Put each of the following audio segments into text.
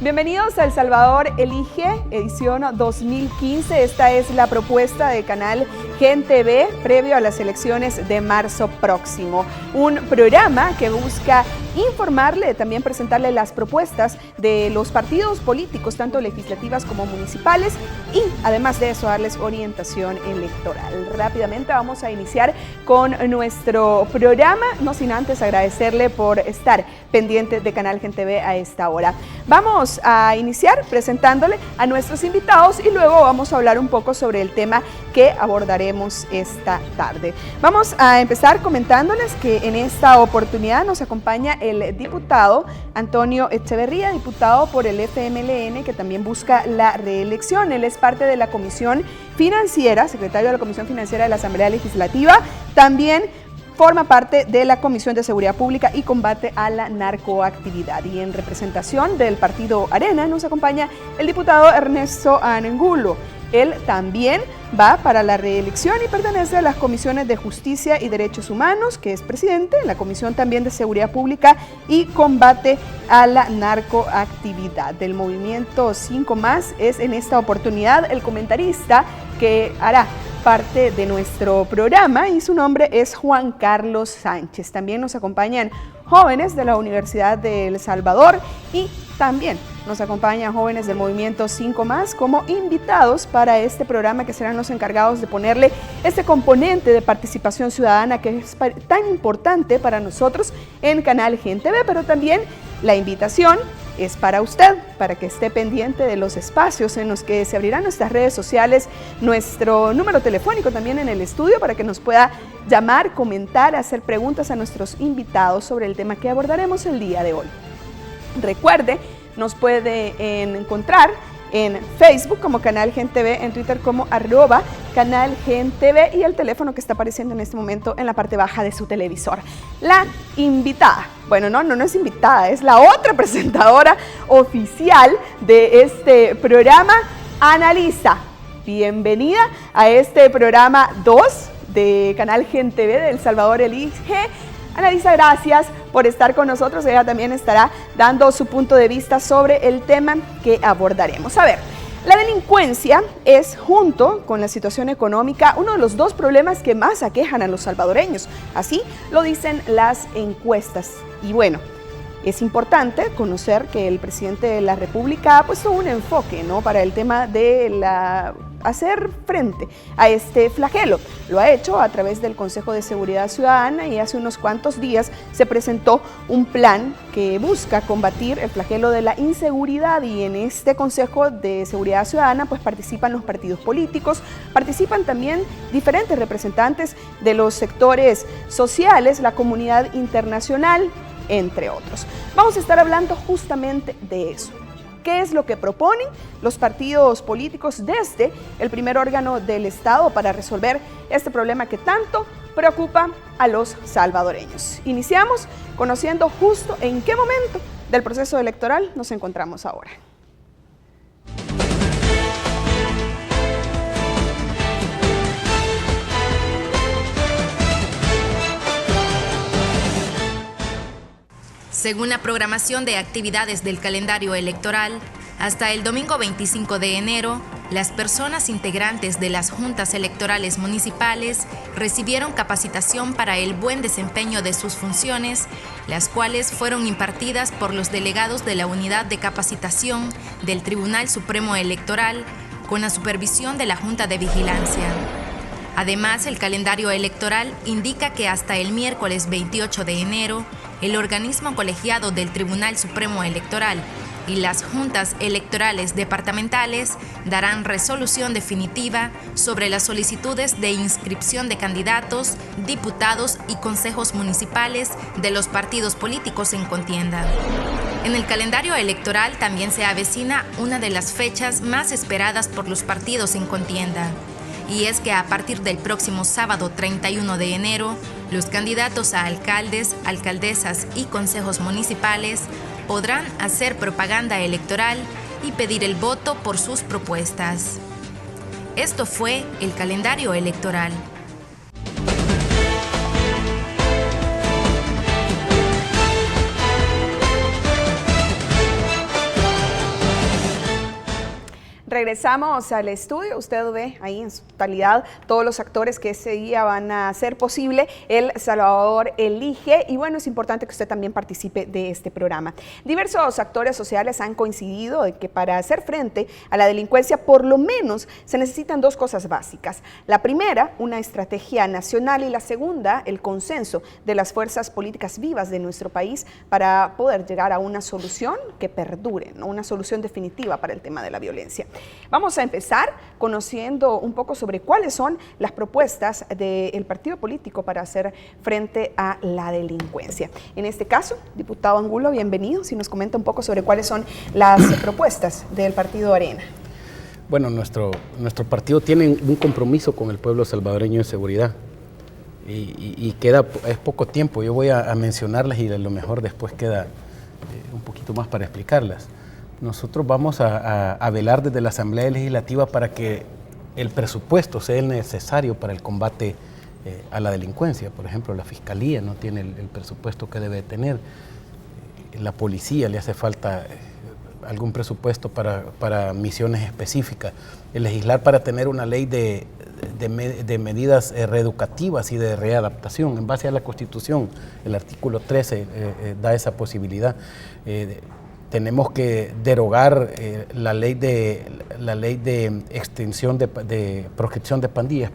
Bienvenidos a El Salvador Elige, edición 2015. Esta es la propuesta de Canal Gen TV previo a las elecciones de marzo próximo. Un programa que busca informarle, también presentarle las propuestas de los partidos políticos, tanto legislativas como municipales, y además de eso darles orientación electoral. Rápidamente vamos a iniciar con nuestro programa, no sin antes agradecerle por estar pendiente de Canal Gen TV a esta hora. Vamos a iniciar presentándole a nuestros invitados y luego vamos a hablar un poco sobre el tema que abordaremos esta tarde. Vamos a empezar comentándoles que en esta oportunidad nos acompaña el diputado Antonio Echeverría, diputado por el FMLN, que también busca la reelección. Él es parte de la Comisión Financiera, secretario de la Comisión Financiera de la Asamblea Legislativa, también forma parte de la Comisión de Seguridad Pública y Combate a la Narcoactividad. Y en representación del partido Arena nos acompaña el diputado Ernesto Angulo. Él también va para la reelección y pertenece a las comisiones de Justicia y Derechos Humanos, que es presidente, la Comisión también de Seguridad Pública y Combate a la Narcoactividad. Del movimiento 5+, es en esta oportunidad el comentarista que hará parte de nuestro programa y su nombre es Juan Carlos Sánchez. También nos acompañan jóvenes de la Universidad de El Salvador y también nos acompañan jóvenes del movimiento 5+, como invitados para este programa, que serán los encargados de ponerle este componente de participación ciudadana que es tan importante para nosotros en Canal Gen TV, pero también la invitación es para usted, para que esté pendiente de los espacios en los que se abrirán nuestras redes sociales, nuestro número telefónico también en el estudio, para que nos pueda llamar, comentar, hacer preguntas a nuestros invitados sobre el tema que abordaremos el día de hoy. Recuerde, nos puede encontrar en Facebook como Canal Gen TV, en Twitter como @Canal Gen TV y el teléfono que está apareciendo en este momento en la parte baja de su televisor. La invitada, bueno, no es invitada, es la otra presentadora oficial de este programa, Annalisa. Bienvenida a este programa 2 de Canal Gen TV de El Salvador Elige. Annalisa, gracias por estar con nosotros. Ella también estará dando su punto de vista sobre el tema que abordaremos. A ver, la delincuencia es, junto con la situación económica, uno de los dos problemas que más aquejan a los salvadoreños. Así lo dicen las encuestas. Y bueno, es importante conocer que el presidente de la República ha puesto un enfoque, ¿no?, para el tema de hacer frente a este flagelo. Lo ha hecho a través del Consejo de Seguridad Ciudadana y hace unos cuantos días se presentó un plan que busca combatir el flagelo de la inseguridad, y en este Consejo de Seguridad Ciudadana pues participan los partidos políticos, participan también diferentes representantes de los sectores sociales, la comunidad internacional, entre otros. Vamos a estar hablando justamente de eso. ¿Qué es lo que proponen los partidos políticos desde el primer órgano del Estado para resolver este problema que tanto preocupa a los salvadoreños? Iniciamos conociendo justo en qué momento del proceso electoral nos encontramos ahora. Según la programación de actividades del calendario electoral, hasta el domingo 25 de enero, las personas integrantes de las juntas electorales municipales recibieron capacitación para el buen desempeño de sus funciones, las cuales fueron impartidas por los delegados de la Unidad de Capacitación del Tribunal Supremo Electoral, con la supervisión de la Junta de Vigilancia. Además, el calendario electoral indica que hasta el miércoles 28 de enero, el organismo colegiado del Tribunal Supremo Electoral y las juntas electorales departamentales darán resolución definitiva sobre las solicitudes de inscripción de candidatos, diputados y consejos municipales de los partidos políticos en contienda. En el calendario electoral también se avecina una de las fechas más esperadas por los partidos en contienda, y es que a partir del próximo sábado 31 de enero, los candidatos a alcaldes, alcaldesas y consejos municipales podrán hacer propaganda electoral y pedir el voto por sus propuestas. Esto fue el calendario electoral. Regresamos al estudio. Usted ve ahí en su totalidad todos los actores que ese día van a hacer posible El Salvador Elige. Y bueno, es importante que usted también participe de este programa. Diversos actores sociales han coincidido en que para hacer frente a la delincuencia, por lo menos, se necesitan dos cosas básicas. La primera, una estrategia nacional, y la segunda, el consenso de las fuerzas políticas vivas de nuestro país para poder llegar a una solución que perdure, ¿no? Una solución definitiva para el tema de la violencia. Vamos a empezar conociendo un poco sobre cuáles son las propuestas del partido político para hacer frente a la delincuencia. En este caso, diputado Angulo, bienvenido. Si nos comenta un poco sobre cuáles son las propuestas del partido Arena. Bueno, nuestro partido tiene un compromiso con el pueblo salvadoreño de seguridad y es poco tiempo. Yo voy a mencionarlas y a lo mejor después queda un poquito más para explicarlas. Nosotros vamos a velar desde la Asamblea Legislativa para que el presupuesto sea el necesario para el combate a la delincuencia. Por ejemplo, la Fiscalía no tiene el presupuesto que debe tener. La policía le hace falta algún presupuesto para misiones específicas. El legislar para tener una ley de medidas reeducativas y de readaptación en base a la Constitución. El artículo 13 da esa posibilidad. Tenemos que derogar la ley de extinción de proscripción de pandillas,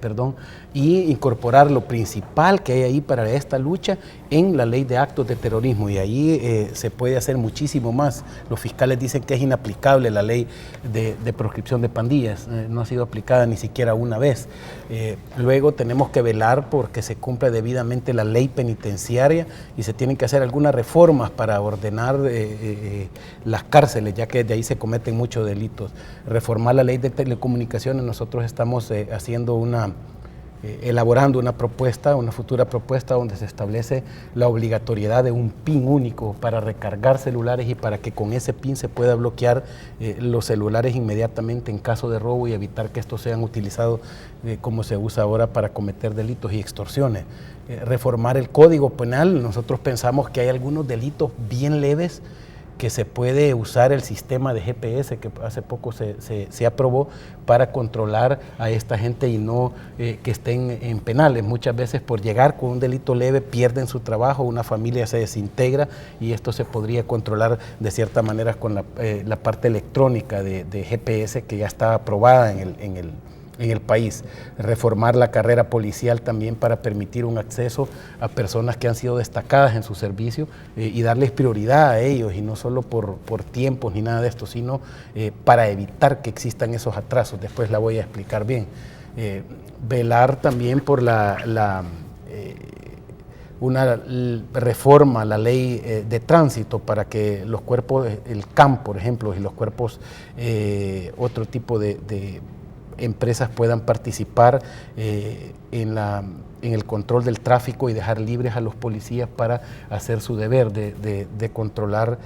y incorporar lo principal que hay ahí para esta lucha en la ley de actos de terrorismo, y ahí se puede hacer muchísimo más. Los fiscales dicen que es inaplicable la ley de proscripción de pandillas, no ha sido aplicada ni siquiera una vez. Luego tenemos que velar porque se cumpla debidamente la ley penitenciaria y se tienen que hacer algunas reformas para ordenar las cárceles, ya que de ahí se cometen muchos delitos. Reformar la ley de telecomunicaciones. Nosotros estamos elaborando una futura propuesta donde se establece la obligatoriedad de un PIN único para recargar celulares y para que con ese PIN se pueda bloquear los celulares inmediatamente en caso de robo y evitar que estos sean utilizados como se usa ahora para cometer delitos y extorsiones. Reformar el Código Penal. Nosotros pensamos que hay algunos delitos bien leves que se puede usar el sistema de GPS que hace poco se aprobó para controlar a esta gente y no que estén en penales. Muchas veces por llegar con un delito leve pierden su trabajo, una familia se desintegra y esto se podría controlar de cierta manera con la parte electrónica de GPS que ya está aprobada en el país. Reformar la carrera policial también para permitir un acceso a personas que han sido destacadas en su servicio y darles prioridad a ellos, y no solo por tiempos ni nada de esto, sino para evitar que existan esos atrasos. Después la voy a explicar bien. Velar también por una reforma a la ley de tránsito para que los cuerpos, el CAM, por ejemplo, y los cuerpos, otro tipo de empresas puedan participar en el control del tráfico y dejar libres a los policías para hacer su deber de controlar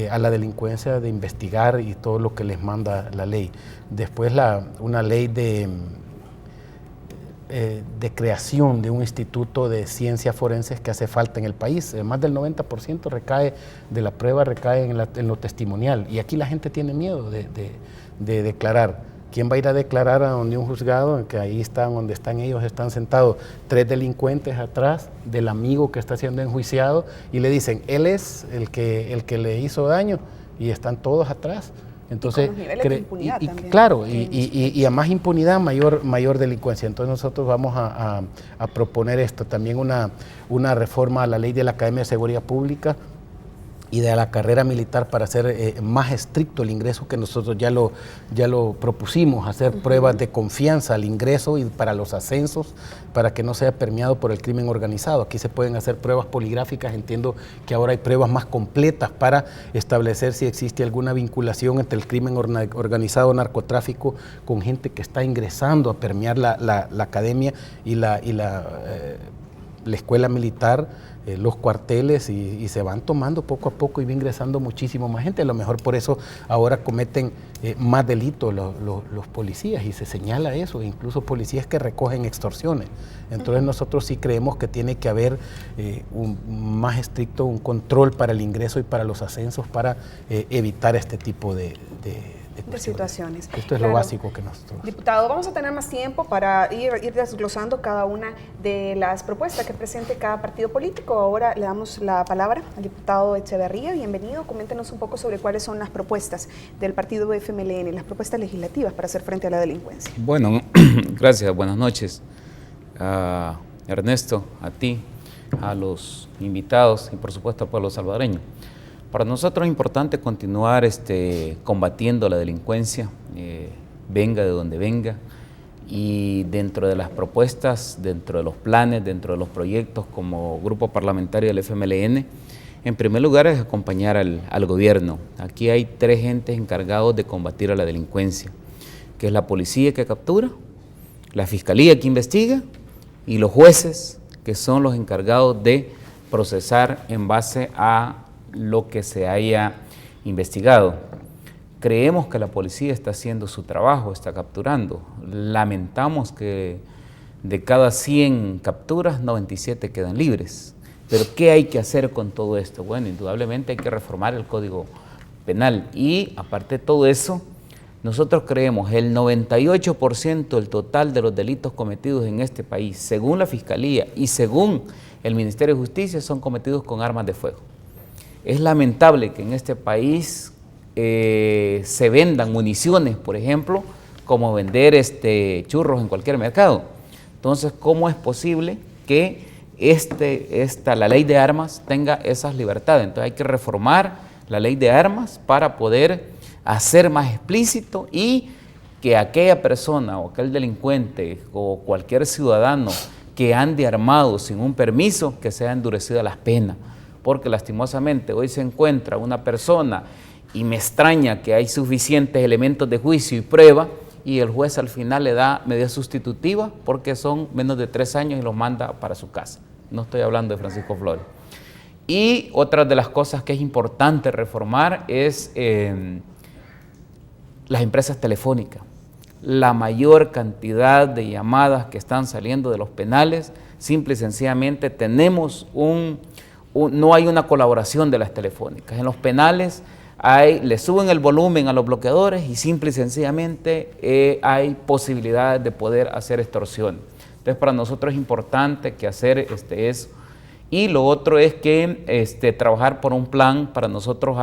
a la delincuencia, de investigar y todo lo que les manda la ley. Después una ley de creación de un instituto de ciencias forenses que hace falta en el país. Más del 90% de la prueba recae en lo testimonial, y aquí la gente tiene miedo de declarar. ¿Quién va a ir a declarar a donde un juzgado? Que ahí están, donde están ellos, están sentados 3 delincuentes atrás del amigo que está siendo enjuiciado y le dicen, él es el que le hizo daño, y están todos atrás. Entonces, de impunidad también. Claro, y a más impunidad, mayor delincuencia. Entonces nosotros vamos a proponer esto, también una reforma a la ley de la Academia de Seguridad Pública y de la carrera militar para hacer más estricto el ingreso, que nosotros ya lo propusimos, hacer pruebas de confianza al ingreso y para los ascensos, para que no sea permeado por el crimen organizado. Aquí se pueden hacer pruebas poligráficas, entiendo que ahora hay pruebas más completas para establecer si existe alguna vinculación entre el crimen organizado, narcotráfico, con gente que está ingresando a permear la academia y la escuela militar, los cuarteles, y se van tomando poco a poco y va ingresando muchísimo más gente. A lo mejor por eso ahora cometen más delitos los policías, y se señala eso, incluso policías que recogen extorsiones. Entonces nosotros sí creemos que tiene que haber un más estricto, un control para el ingreso y para los ascensos para evitar este tipo de de situaciones. Esto es lo básico que nosotros... Diputado, vamos a tener más tiempo para ir desglosando cada una de las propuestas que presente cada partido político. Ahora le damos la palabra al diputado Echeverría. Bienvenido. Coméntenos un poco sobre cuáles son las propuestas del partido FMLN, las propuestas legislativas para hacer frente a la delincuencia. Bueno, gracias. Buenas noches. A Ernesto, a ti, a los invitados y por supuesto al pueblo salvadoreño. Para nosotros es importante continuar combatiendo la delincuencia, venga de donde venga, y dentro de las propuestas, dentro de los planes, dentro de los proyectos como grupo parlamentario del FMLN, en primer lugar es acompañar al gobierno. Aquí hay 3 entes encargados de combatir a la delincuencia, que es la policía que captura, la fiscalía que investiga y los jueces, que son los encargados de procesar en base a lo que se haya investigado. Creemos que la policía está haciendo su trabajo, está capturando. Lamentamos que de cada 100 capturas, 97 quedan libres. Pero ¿qué hay que hacer con todo esto? Bueno, indudablemente hay que reformar el Código Penal y aparte de todo eso, nosotros creemos el 98% del total de los delitos cometidos en este país, según la Fiscalía y según el Ministerio de Justicia, son cometidos con armas de fuego. Es lamentable que en este país se vendan municiones, por ejemplo, como vender churros en cualquier mercado. Entonces, ¿cómo es posible que la ley de armas tenga esas libertades? Entonces hay que reformar la ley de armas para poder hacer más explícito y que aquella persona o aquel delincuente o cualquier ciudadano que ande armado sin un permiso, que sea endurecida las penas. Porque lastimosamente hoy se encuentra una persona y me extraña que hay suficientes elementos de juicio y prueba y el juez al final le da medida sustitutiva porque son menos de 3 años y los manda para su casa. No estoy hablando de Francisco Flores. Y otra de las cosas que es importante reformar es las empresas telefónicas. La mayor cantidad de llamadas que están saliendo de los penales, simple y sencillamente tenemos no hay una colaboración de las telefónicas. En los penales le suben el volumen a los bloqueadores y simple y sencillamente hay posibilidades de poder hacer extorsión. Entonces para nosotros es importante que hacer eso. Y lo otro es que trabajar por un plan. Para nosotros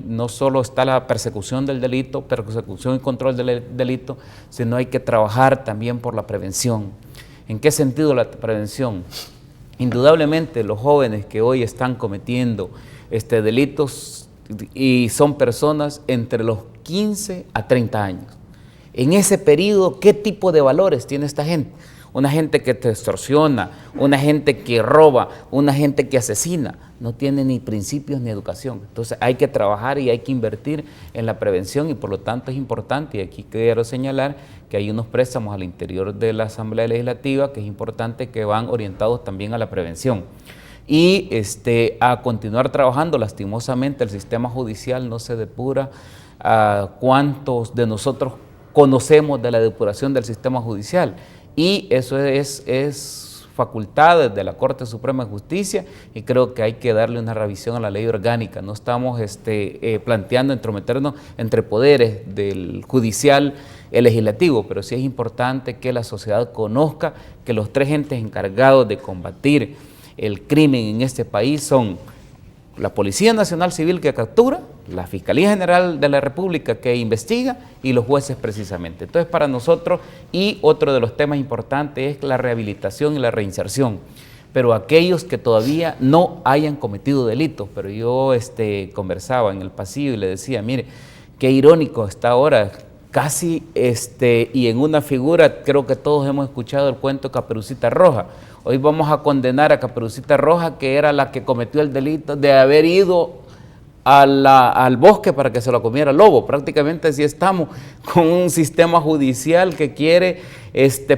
no solo está la persecución del delito, persecución y control del delito, sino hay que trabajar también por la prevención. ¿En qué sentido la prevención? Indudablemente los jóvenes que hoy están cometiendo delitos y son personas entre los 15 a 30 años. En ese periodo, ¿qué tipo de valores tiene esta gente? Una gente que te extorsiona, una gente que roba, una gente que asesina, no tiene ni principios ni educación. Entonces hay que trabajar y hay que invertir en la prevención y por lo tanto es importante, y aquí quiero señalar que hay unos préstamos al interior de la Asamblea Legislativa que es importante que van orientados también a la prevención. Y a continuar trabajando. Lastimosamente el sistema judicial no se depura. ¿Cuántos de nosotros conocemos de la depuración del sistema judicial? Y eso es facultad de la Corte Suprema de Justicia y creo que hay que darle una revisión a la ley orgánica. No estamos planteando entrometernos entre poderes del judicial, el legislativo, pero sí es importante que la sociedad conozca que los 3 entes encargados de combatir el crimen en este país son la Policía Nacional Civil que captura, la Fiscalía General de la República que investiga y los jueces precisamente. Entonces para nosotros, y otro de los temas importantes es la rehabilitación y la reinserción, pero aquellos que todavía no hayan cometido delitos. Pero yo conversaba en el pasillo y le decía, mire, qué irónico está ahora, casi y en una figura, creo que todos hemos escuchado el cuento Caperucita Roja. Hoy vamos a condenar a Caperucita Roja, que era la que cometió el delito de haber ido al bosque para que se lo comiera el lobo. Prácticamente así estamos con un sistema judicial que quiere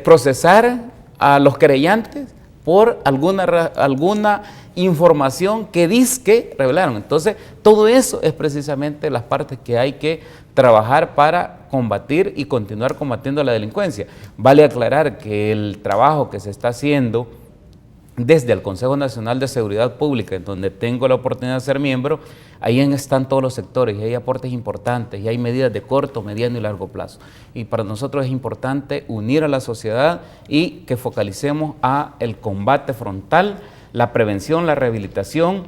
procesar a los querellantes por alguna información que dice que revelaron. Entonces, todo eso es precisamente las partes que hay que trabajar para combatir y continuar combatiendo la delincuencia. Vale aclarar que el trabajo que se está haciendo desde el Consejo Nacional de Seguridad Pública, en donde tengo la oportunidad de ser miembro, ahí están todos los sectores y hay aportes importantes y hay medidas de corto, mediano y largo plazo. Y para nosotros es importante unir a la sociedad y que focalicemos a el combate frontal, la prevención, la rehabilitación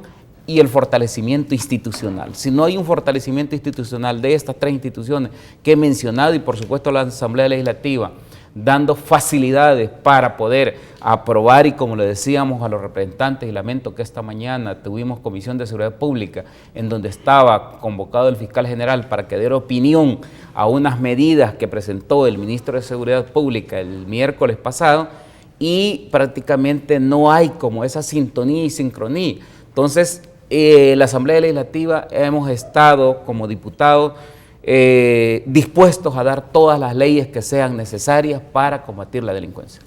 y el fortalecimiento institucional. Si no hay un fortalecimiento institucional de estas 3 instituciones que he mencionado y por supuesto la Asamblea Legislativa, dando facilidades para poder aprobar y como le decíamos a los representantes, y lamento que esta mañana tuvimos Comisión de Seguridad Pública en donde estaba convocado el fiscal general para que diera opinión a unas medidas que presentó el ministro de Seguridad Pública el miércoles pasado y prácticamente no hay como esa sintonía y sincronía. Entonces, la Asamblea Legislativa hemos estado como diputados dispuestos a dar todas las leyes que sean necesarias para combatir la delincuencia.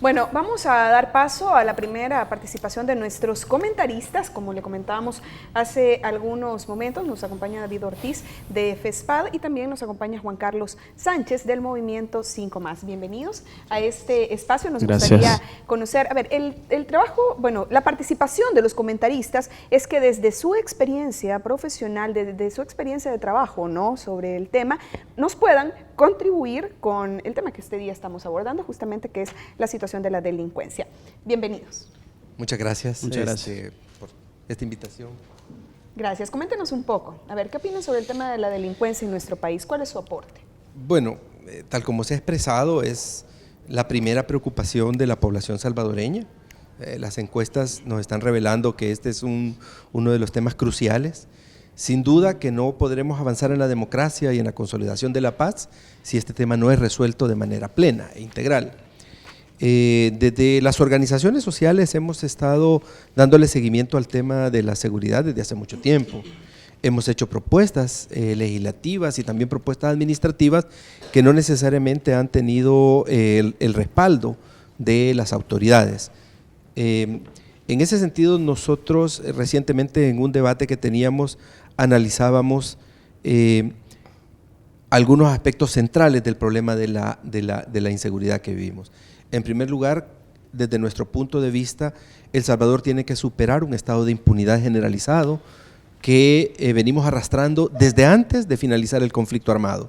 Bueno, vamos a dar paso a la primera participación de nuestros comentaristas. Como le comentábamos hace algunos momentos, nos acompaña David Ortiz de FESPAD y también nos acompaña Juan Carlos Sánchez del Movimiento 5+. Bienvenidos a este espacio. Nos gustaría conocer, a ver, el trabajo, bueno, la participación de los comentaristas es que desde su experiencia profesional, desde su experiencia de trabajo, ¿no?, sobre el tema, nos puedan contribuir con el tema que este día estamos abordando, justamente que es la situación de la delincuencia. Bienvenidos. Muchas gracias, por esta invitación. Gracias. Coméntenos un poco. A ver, ¿qué opinan sobre el tema de la delincuencia en nuestro país? ¿Cuál es su aporte? Bueno, tal como se ha expresado, es la primera preocupación de la población salvadoreña. Las encuestas nos están revelando que este es uno de los temas cruciales. Sin duda que no podremos avanzar en la democracia y en la consolidación de la paz si este tema no es resuelto de manera plena e integral. Desde las organizaciones sociales hemos estado dándole seguimiento al tema de la seguridad desde hace mucho tiempo. Hemos hecho propuestas legislativas y también propuestas administrativas que no necesariamente han tenido el respaldo de las autoridades. En ese sentido, nosotros recientemente en un debate que teníamos analizábamos algunos aspectos centrales del problema de la inseguridad que vivimos. En primer lugar, desde nuestro punto de vista, El Salvador tiene que superar un estado de impunidad generalizado que venimos arrastrando desde antes de finalizar el conflicto armado.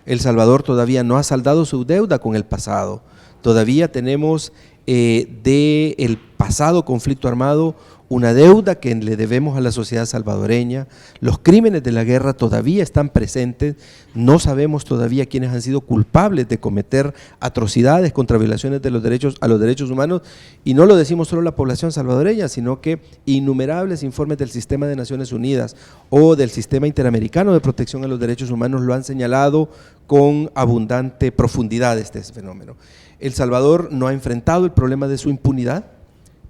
El Salvador todavía no ha saldado su deuda con el pasado. Todavía tenemos del pasado conflicto armado una deuda que le debemos a la sociedad salvadoreña. Los crímenes de la guerra todavía están presentes, no sabemos todavía quiénes han sido culpables de cometer atrocidades contra violaciones de los derechos a los derechos humanos, y no lo decimos solo la población salvadoreña, sino que innumerables informes del Sistema de Naciones Unidas o del Sistema Interamericano de Protección a los Derechos Humanos lo han señalado con abundante profundidad este fenómeno. El Salvador no ha enfrentado el problema de su impunidad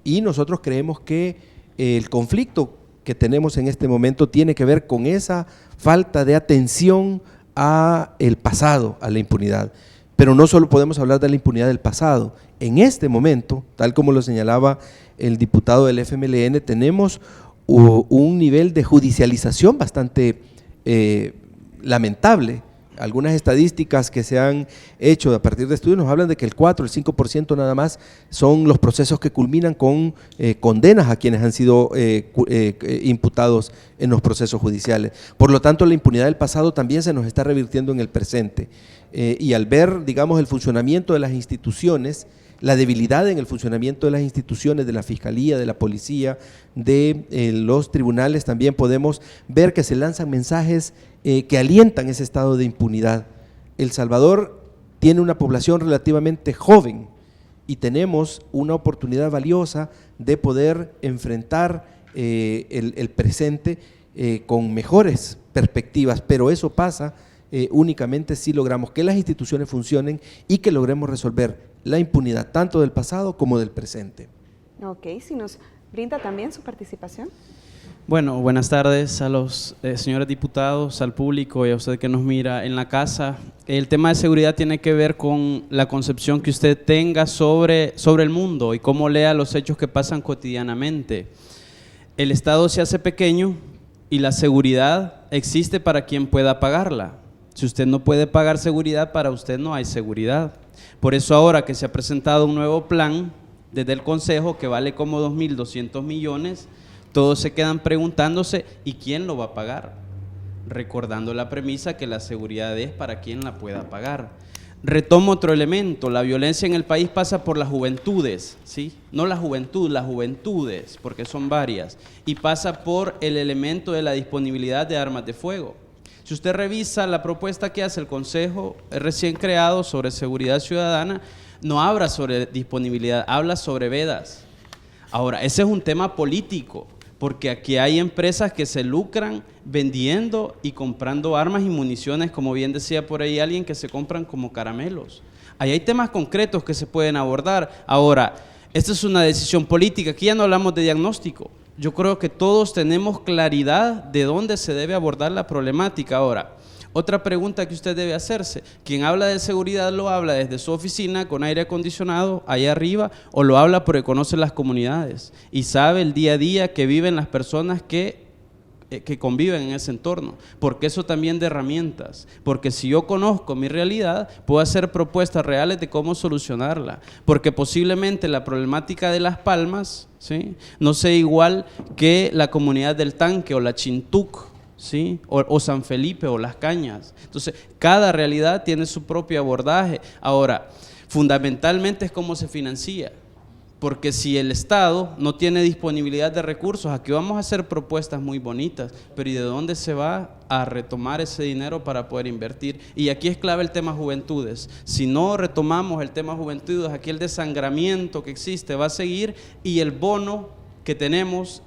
y nosotros creemos que el conflicto que tenemos en este momento tiene que ver con esa falta de atención a el pasado, a la impunidad. Pero no solo podemos hablar de la impunidad del pasado. En este momento, tal como lo señalaba el diputado del FMLN, tenemos un nivel de judicialización bastante lamentable. Algunas estadísticas que se han hecho a partir de estudios nos hablan de que el 4, el 5% nada más son los procesos que culminan con condenas a quienes han sido imputados en los procesos judiciales. Por lo tanto, la impunidad del pasado también se nos está revirtiendo en el presente. Y al ver, digamos, el funcionamiento de las instituciones, la debilidad en el funcionamiento de las instituciones, de la Fiscalía, de la Policía, de los tribunales, también podemos ver que se lanzan mensajes que alientan ese estado de impunidad. El Salvador tiene una población relativamente joven y tenemos una oportunidad valiosa de poder enfrentar el presente con mejores perspectivas, pero eso pasa únicamente si logramos que las instituciones funcionen y que logremos resolver la impunidad tanto del pasado como del presente. Ok, si nos brinda también su participación. Bueno, buenas tardes a los señores diputados, al público y a usted que nos mira en la casa. El tema de seguridad tiene que ver con la concepción que usted tenga sobre el mundo y cómo lea los hechos que pasan cotidianamente. El Estado se hace pequeño y la seguridad existe para quien pueda pagarla. Si usted no puede pagar seguridad, para usted no hay seguridad. Por eso ahora que se ha presentado un nuevo plan desde el Consejo, que vale como 2.200 millones, todos se quedan preguntándose, ¿y quién lo va a pagar? Recordando la premisa que la seguridad es para quien la pueda pagar. Retomo otro elemento, la violencia en el país pasa por las juventudes, ¿sí? No la juventud, las juventudes, porque son varias, y pasa por el elemento de la disponibilidad de armas de fuego. Si usted revisa la propuesta que hace el Consejo recién creado sobre seguridad ciudadana, no habla sobre disponibilidad, habla sobre vedas. Ahora, ese es un tema político, porque aquí hay empresas que se lucran vendiendo y comprando armas y municiones, como bien decía por ahí alguien, que se compran como caramelos. Ahí hay temas concretos que se pueden abordar. Ahora, esta es una decisión política, aquí ya no hablamos de diagnóstico. Yo creo que todos tenemos claridad de dónde se debe abordar la problemática. Ahora, otra pregunta que usted debe hacerse, quien habla de seguridad lo habla desde su oficina con aire acondicionado allá arriba, o lo habla porque conoce las comunidades y sabe el día a día que viven las personas que conviven en ese entorno, porque eso también de herramientas, porque si yo conozco mi realidad, puedo hacer propuestas reales de cómo solucionarla, porque posiblemente la problemática de Las Palmas, ¿sí?, no sea igual que la comunidad del Tanque o la Chintuc, ¿sí?, o San Felipe o Las Cañas. Entonces, cada realidad tiene su propio abordaje. Ahora, fundamentalmente es cómo se financia. Porque si el Estado no tiene disponibilidad de recursos, aquí vamos a hacer propuestas muy bonitas, pero ¿y de dónde se va a retomar ese dinero para poder invertir? Y aquí es clave el tema juventudes. Si no retomamos el tema juventudes, aquí el desangramiento que existe va a seguir, y el bono que tenemos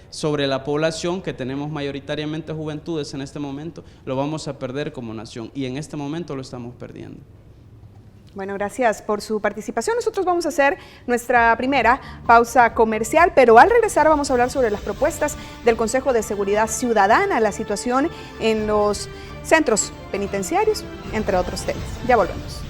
sobre la población, que tenemos mayoritariamente juventudes en este momento, lo vamos a perder como nación, y en este momento lo estamos perdiendo. Bueno, gracias por su participación. Nosotros vamos a hacer nuestra primera pausa comercial, pero al regresar vamos a hablar sobre las propuestas del Consejo de Seguridad Ciudadana, la situación en los centros penitenciarios, entre otros temas. Ya volvemos.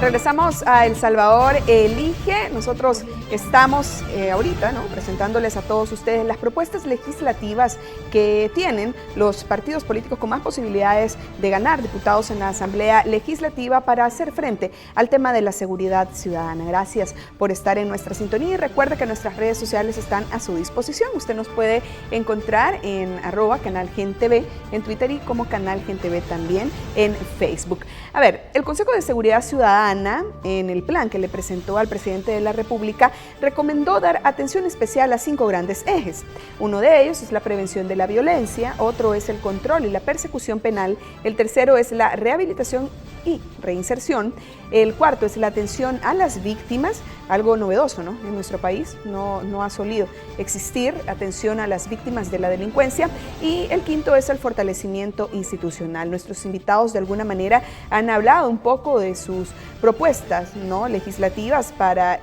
Regresamos a El Salvador Elige. Nosotros estamos ahorita, ¿no?, presentándoles a todos ustedes las propuestas legislativas que tienen los partidos políticos con más posibilidades de ganar diputados en la Asamblea Legislativa para hacer frente al tema de la seguridad ciudadana. Gracias por estar en nuestra sintonía y recuerde que nuestras redes sociales están a su disposición. Usted nos puede encontrar en @CanalGenTV en Twitter y como Canal Gen TV también en Facebook. A ver, el Consejo de Seguridad Ciudadana, en el plan que le presentó al presidente de la República, recomendó dar atención especial a 5 grandes ejes. Uno de ellos es la prevención de la violencia, otro es el control y la persecución penal, el tercero es la rehabilitación y reinserción, el cuarto es la atención a las víctimas, algo novedoso, ¿no?, en nuestro país, no ha solido existir atención a las víctimas de la delincuencia, y el quinto es el fortalecimiento institucional. Nuestros invitados de alguna manera han hablado un poco de sus propuestas, ¿no?, legislativas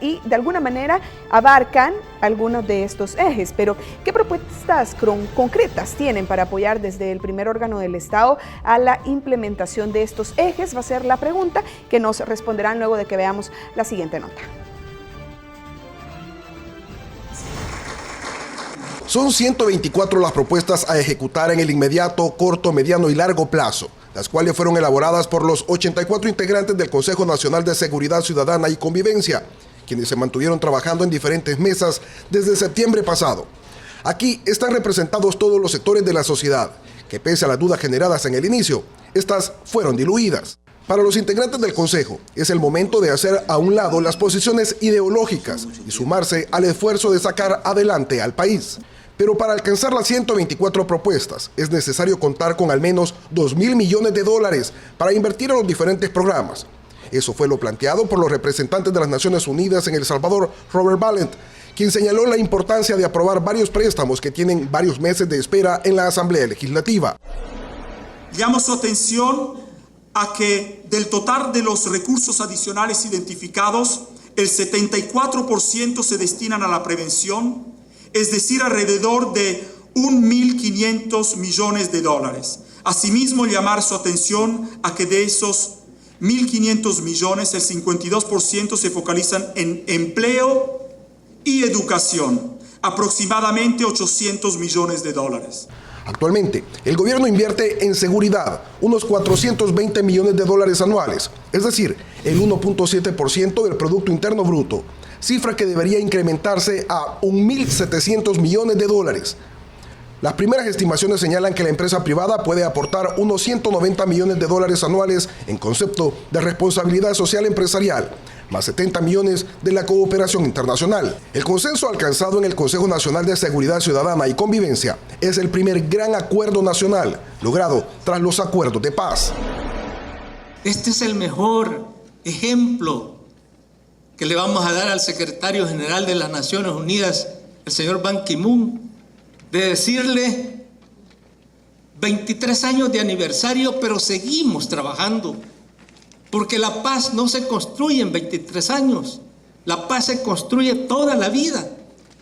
y de alguna manera abarcan algunos de estos ejes, pero ¿qué propuestas concretas tienen para apoyar desde el primer órgano del Estado a la implementación de estos ejes? Va a ser la pregunta que nos responderán luego de que veamos la siguiente nota. Son 124 las propuestas a ejecutar en el inmediato, corto, mediano y largo plazo, las cuales fueron elaboradas por los 84 integrantes del Consejo Nacional de Seguridad Ciudadana y Convivencia, quienes se mantuvieron trabajando en diferentes mesas desde septiembre pasado. Aquí están representados todos los sectores de la sociedad, que pese a las dudas generadas en el inicio, estas fueron diluidas. Para los integrantes del Consejo, es el momento de hacer a un lado las posiciones ideológicas y sumarse al esfuerzo de sacar adelante al país. Pero para alcanzar las 124 propuestas, es necesario contar con al menos $2.000 millones para invertir en los diferentes programas. Eso fue lo planteado por los representantes de las Naciones Unidas en El Salvador, Robert Balint, quien señaló la importancia de aprobar varios préstamos que tienen varios meses de espera en la Asamblea Legislativa. Llamo su atención a que del total de los recursos adicionales identificados, el 74% se destinan a la prevención, es decir, alrededor de $1.500 millones. Asimismo, llamar su atención a que de esos 1.500 millones, el 52% se focalizan en empleo y educación, aproximadamente 800 millones de dólares. Actualmente, el gobierno invierte en seguridad unos 420 millones de dólares anuales, es decir, el 1.7% del Producto Interno Bruto, cifra que debería incrementarse a 1.700 millones de dólares. Las primeras estimaciones señalan que la empresa privada puede aportar unos 190 millones de dólares anuales en concepto de responsabilidad social empresarial, más 70 millones de la cooperación internacional. El consenso alcanzado en el Consejo Nacional de Seguridad Ciudadana y Convivencia es el primer gran acuerdo nacional logrado tras los acuerdos de paz. Este es el mejor ejemplo que le vamos a dar al secretario general de las Naciones Unidas, el señor Ban Ki-moon, de decirle 23 años de aniversario, pero seguimos trabajando, porque la paz no se construye en 23 años, la paz se construye toda la vida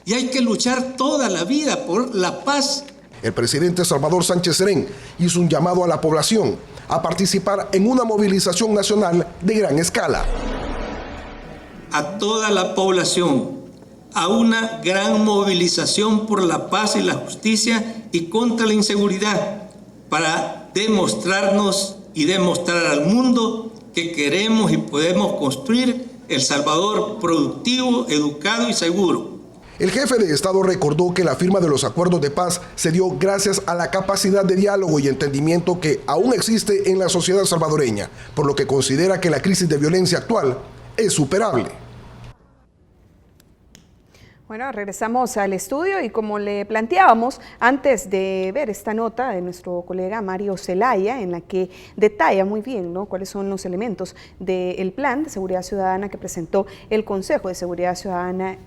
y hay que luchar toda la vida por la paz. El presidente Salvador Sánchez Serén hizo un llamado a la población a participar en una movilización nacional de gran escala. A toda la población, a una gran movilización por la paz y la justicia y contra la inseguridad, para demostrarnos y demostrar al mundo que queremos y podemos construir El Salvador productivo, educado y seguro. El jefe de Estado recordó que la firma de los acuerdos de paz se dio gracias a la capacidad de diálogo y entendimiento que aún existe en la sociedad salvadoreña, por lo que considera que la crisis de violencia actual es superable. Bueno, regresamos al estudio y como le planteábamos antes de ver esta nota de nuestro colega Mario Zelaya, en la que detalla muy bien, ¿no?, cuáles son los elementos del plan de seguridad ciudadana que presentó el Consejo de Seguridad Ciudadana.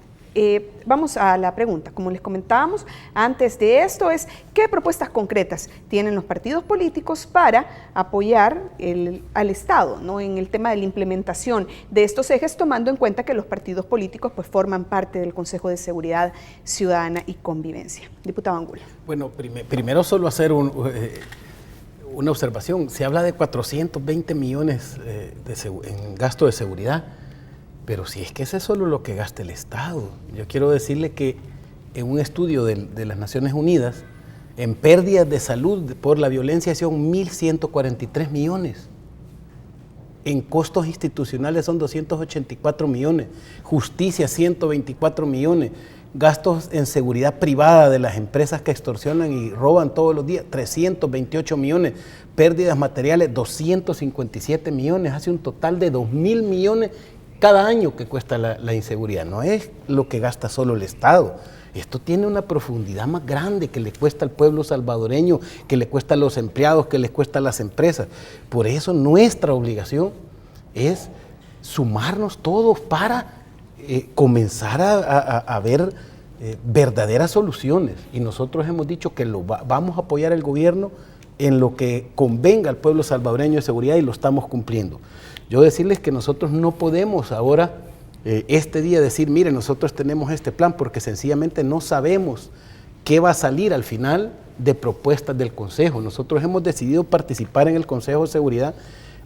Vamos a la pregunta, como les comentábamos antes de esto, es ¿qué propuestas concretas tienen los partidos políticos para apoyar al Estado, ¿no?, en el tema de la implementación de estos ejes, tomando en cuenta que los partidos políticos pues forman parte del Consejo de Seguridad Ciudadana y Convivencia? Diputado Angulo. Bueno, primero solo hacer una observación. Se habla de 420 millones en gasto de seguridad. Pero si es que ese es solo lo que gasta el Estado. Yo quiero decirle que en un estudio de las Naciones Unidas, en pérdidas de salud por la violencia son 1.143 millones. En costos institucionales son 284 millones. Justicia, 124 millones. Gastos en seguridad privada de las empresas que extorsionan y roban todos los días, 328 millones. Pérdidas materiales, 257 millones. Hace un total de 2.000 millones cada año que cuesta la inseguridad. No es lo que gasta solo el Estado. Esto tiene una profundidad más grande que le cuesta al pueblo salvadoreño, que le cuesta a los empleados, que le cuesta a las empresas. Por eso nuestra obligación es sumarnos todos para comenzar a ver verdaderas soluciones. Y nosotros hemos dicho que vamos a apoyar al gobierno en lo que convenga al pueblo salvadoreño de seguridad y lo estamos cumpliendo. Yo decirles que nosotros no podemos ahora, este día, decir, mire, nosotros tenemos este plan, porque sencillamente no sabemos qué va a salir al final de propuestas del Consejo. Nosotros hemos decidido participar en el Consejo de Seguridad,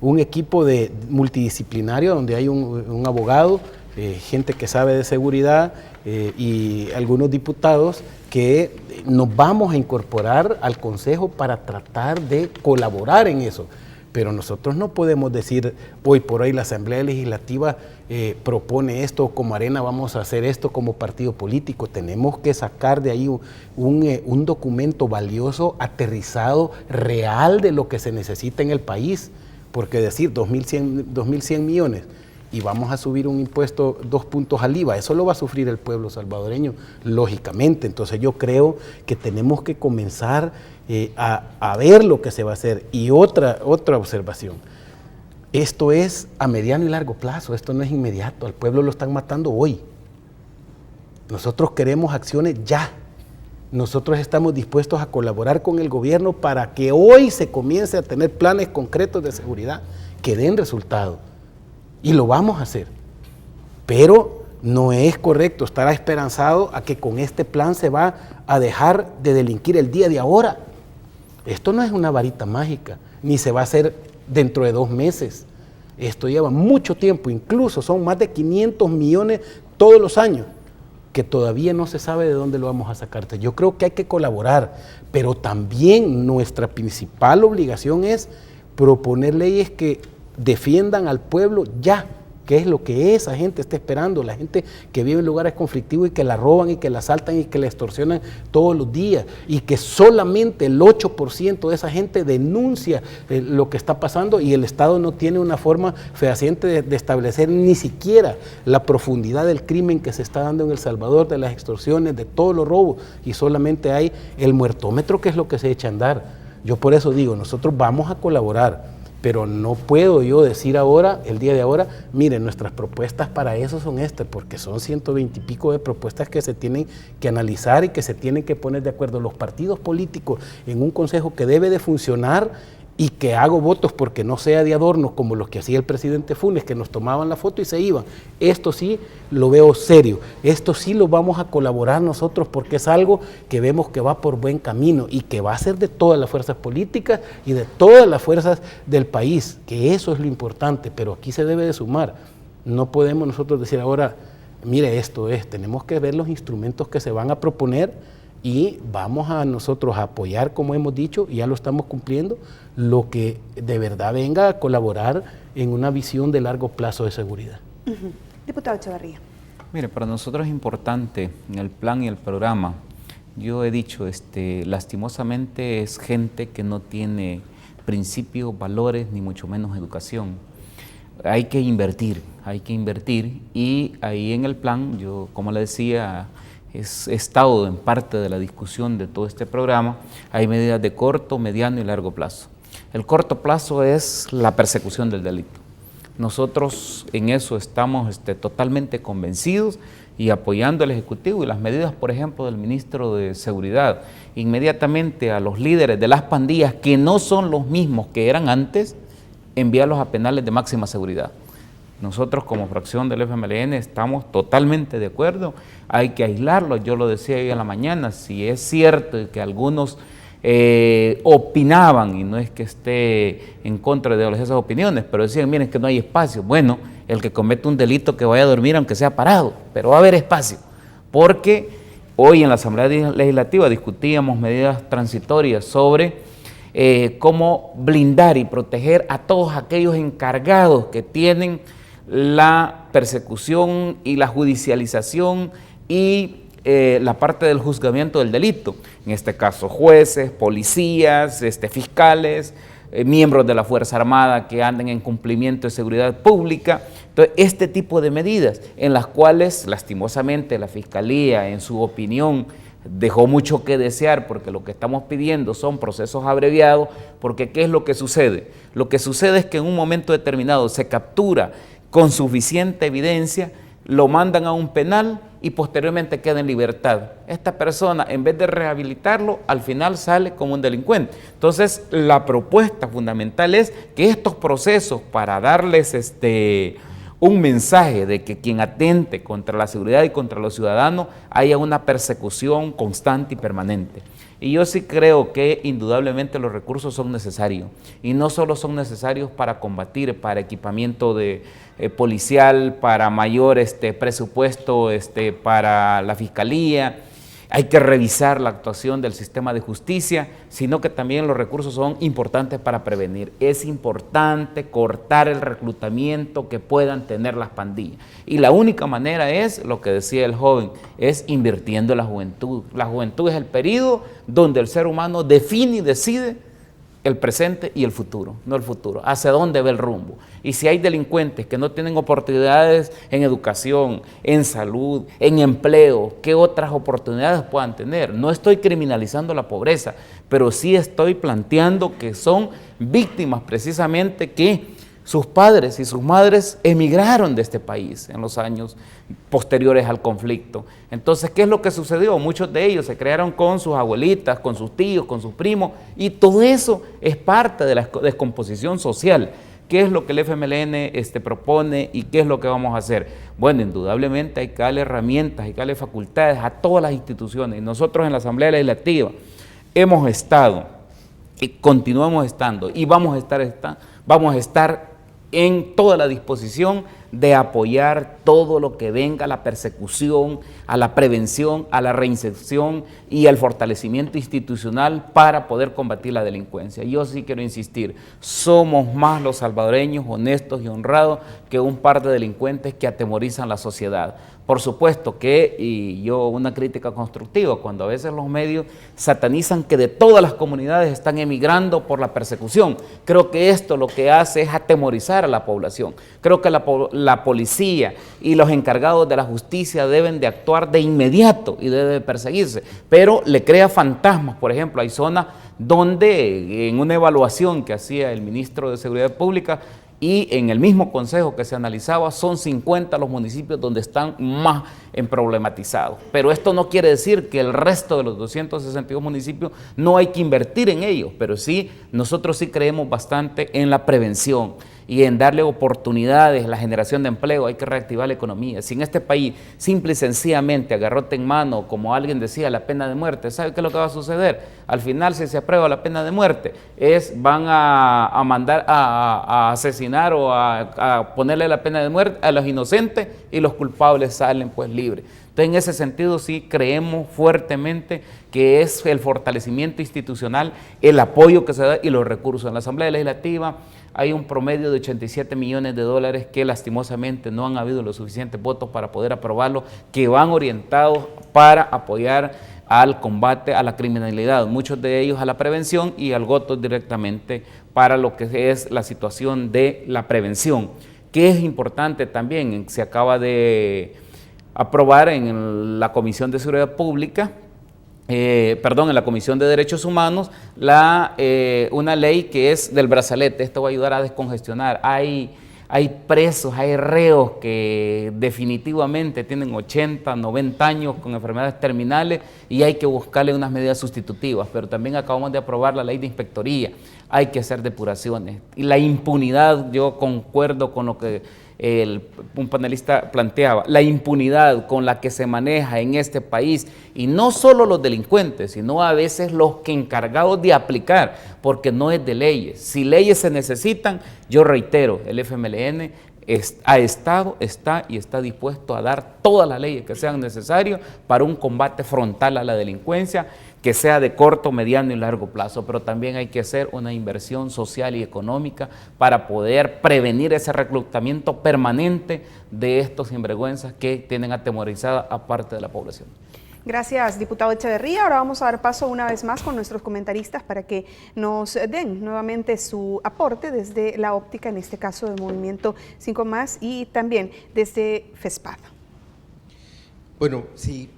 un equipo multidisciplinario donde hay un abogado, gente que sabe de seguridad y algunos diputados que nos vamos a incorporar al Consejo para tratar de colaborar en eso. Pero nosotros no podemos decir, hoy por hoy la Asamblea Legislativa propone esto, como Arena vamos a hacer esto como partido político. Tenemos que sacar de ahí un documento valioso, aterrizado, real de lo que se necesita en el país. Porque decir 2.100 millones y vamos a subir un impuesto 2 puntos al IVA, eso lo va a sufrir el pueblo salvadoreño, lógicamente. Entonces yo creo que tenemos que comenzar a ver lo que se va a hacer. Y otra observación, esto es a mediano y largo plazo, esto no es inmediato, al pueblo lo están matando hoy. Nosotros queremos acciones ya. Nosotros estamos dispuestos a colaborar con el gobierno para que hoy se comience a tener planes concretos de seguridad que den resultado. Y lo vamos a hacer. Pero no es correcto estar esperanzado a que con este plan se va a dejar de delinquir el día de ahora. Esto no es una varita mágica, ni se va a hacer dentro de 2 meses. Esto lleva mucho tiempo, incluso son más de 500 millones todos los años, que todavía no se sabe de dónde lo vamos a sacar. Yo creo que hay que colaborar, pero también nuestra principal obligación es proponer leyes que defiendan al pueblo ya, que es lo que esa gente está esperando, la gente que vive en lugares conflictivos y que la roban y que la asaltan y que la extorsionan todos los días, y que solamente el 8% de esa gente denuncia lo que está pasando, y el Estado no tiene una forma fehaciente de establecer ni siquiera la profundidad del crimen que se está dando en El Salvador, de las extorsiones, de todos los robos, y solamente hay el muertómetro, que es lo que se echa a andar. Yo por eso digo, nosotros vamos a colaborar, pero no puedo yo decir ahora, el día de ahora, miren, nuestras propuestas para eso son estas, porque son 120 y pico de propuestas que se tienen que analizar y que se tienen que poner de acuerdo los partidos políticos en un consejo que debe de funcionar, y que hago votos porque no sea de adornos como los que hacía el presidente Funes, que nos tomaban la foto y se iban. Esto sí lo veo serio, esto sí lo vamos a colaborar nosotros, porque es algo que vemos que va por buen camino y que va a ser de todas las fuerzas políticas y de todas las fuerzas del país, que eso es lo importante, pero aquí se debe de sumar. No podemos nosotros decir ahora, mire, esto es, tenemos que ver los instrumentos que se van a proponer, y vamos a nosotros a apoyar, como hemos dicho, y ya lo estamos cumpliendo, lo que de verdad venga a colaborar en una visión de largo plazo de seguridad. Diputado Echevarría. Mire, para nosotros es importante en el plan y el programa. Yo he dicho, lastimosamente es gente que no tiene principios, valores, ni mucho menos educación. Hay que invertir, y ahí en el plan, yo como le decía, he estado en parte de la discusión de todo este programa. Hay medidas de corto, mediano y largo plazo. El corto plazo es la persecución del delito. Nosotros en eso estamos totalmente convencidos y apoyando al Ejecutivo y las medidas, por ejemplo, del Ministro de Seguridad, inmediatamente a los líderes de las pandillas, que no son los mismos que eran antes, enviarlos a penales de máxima seguridad. Nosotros como fracción del FMLN estamos totalmente de acuerdo, hay que aislarlos. Yo lo decía hoy en la mañana, si es cierto que algunos opinaban, y no es que esté en contra de esas opiniones, pero decían, miren, que no hay espacio. Bueno, el que comete un delito que vaya a dormir aunque sea parado, pero va a haber espacio, porque hoy en la Asamblea Legislativa discutíamos medidas transitorias sobre cómo blindar y proteger a todos aquellos encargados que tienen la persecución y la judicialización y la parte del juzgamiento del delito, en este caso jueces, policías, fiscales, miembros de la Fuerza Armada que anden en cumplimiento de seguridad pública. Entonces, este tipo de medidas en las cuales lastimosamente la Fiscalía, en su opinión, dejó mucho que desear, porque lo que estamos pidiendo son procesos abreviados, porque ¿qué es lo que sucede? Lo que sucede es que en un momento determinado se captura con suficiente evidencia, lo mandan a un penal y posteriormente queda en libertad. Esta persona, en vez de rehabilitarlo, al final sale como un delincuente. Entonces, la propuesta fundamental es que estos procesos, para darles un mensaje de que quien atente contra la seguridad y contra los ciudadanos, haya una persecución constante y permanente. Y yo sí creo que indudablemente los recursos son necesarios, y no solo son necesarios para combatir, para equipamiento policial, para mayor presupuesto para la Fiscalía. Hay que revisar la actuación del sistema de justicia, sino que también los recursos son importantes para prevenir. Es importante cortar el reclutamiento que puedan tener las pandillas. Y la única manera es, lo que decía el joven, es invirtiendo en la juventud. La juventud es el periodo donde el ser humano define y decide el presente y el futuro, no el futuro, hacia dónde va el rumbo. Y si hay delincuentes que no tienen oportunidades en educación, en salud, en empleo, ¿qué otras oportunidades puedan tener? No estoy criminalizando la pobreza, pero sí estoy planteando que son víctimas precisamente que sus padres y sus madres emigraron de este país en los años posteriores al conflicto. Entonces, ¿qué es lo que sucedió? Muchos de ellos se criaron con sus abuelitas, con sus tíos, con sus primos, y todo eso es parte de la descomposición social. ¿Qué es lo que el FMLN propone y qué es lo que vamos a hacer? Bueno, indudablemente hay que darle herramientas, hay que darle facultades a todas las instituciones. Nosotros en la Asamblea Legislativa hemos estado continuamos estando y vamos a estar en toda la disposición de apoyar todo lo que venga a la persecución, a la prevención, a la reinserción y al fortalecimiento institucional para poder combatir la delincuencia. Yo sí quiero insistir, somos más los salvadoreños honestos y honrados que un par de delincuentes que atemorizan la sociedad. Por supuesto que, y yo una crítica constructiva, cuando a veces los medios satanizan que de todas las comunidades están emigrando por la persecución, creo que esto lo que hace es atemorizar a la población. Creo que la policía y los encargados de la justicia deben de actuar de inmediato y debe de perseguirse, pero le crea fantasmas. Por ejemplo, hay zonas donde en una evaluación que hacía el ministro de Seguridad Pública y en el mismo consejo que se analizaba, son 50 los municipios donde están más problematizados. Pero esto no quiere decir que el resto de los 262 municipios no hay que invertir en ellos, pero sí, nosotros sí creemos bastante en la prevención y en darle oportunidades, la generación de empleo. Hay que reactivar la economía. Si en este país simple y sencillamente agarrote en mano, como alguien decía, la pena de muerte, ¿sabe qué es lo que va a suceder? Al final, si se aprueba la pena de muerte, van a mandar a asesinar o a ponerle la pena de muerte a los inocentes y los culpables salen pues libres. Entonces, en ese sentido sí creemos fuertemente que es el fortalecimiento institucional, el apoyo que se da y los recursos. En la Asamblea Legislativa hay un promedio de 87 millones de dólares que lastimosamente no han habido los suficientes votos para poder aprobarlo, que van orientados para apoyar al combate a la criminalidad, muchos de ellos a la prevención y al voto directamente para lo que es la situación de la prevención, que es importante también. Se acaba de aprobar en la Comisión de Seguridad Pública, en la Comisión de Derechos Humanos, una ley que es del brazalete. Esto va a ayudar a descongestionar. Hay presos, hay reos que definitivamente tienen 80, 90 años con enfermedades terminales y hay que buscarle unas medidas sustitutivas, pero también acabamos de aprobar la ley de inspectoría. Hay que hacer depuraciones. Y la impunidad, yo concuerdo con lo que un panelista planteaba, la impunidad con la que se maneja en este país, y no solo los delincuentes, sino a veces los que encargados de aplicar, porque no es de leyes. Si leyes se necesitan, yo reitero, el FMLN está dispuesto a dar todas las leyes que sean necesarias para un combate frontal a la delincuencia, que sea de corto, mediano y largo plazo, pero también hay que hacer una inversión social y económica para poder prevenir ese reclutamiento permanente de estos sinvergüenzas que tienen atemorizada a parte de la población. Gracias, diputado Echeverría. Ahora vamos a dar paso una vez más con nuestros comentaristas para que nos den nuevamente su aporte desde la óptica, en este caso, del Movimiento 5 Más y también desde FESPAD. Bueno, sí,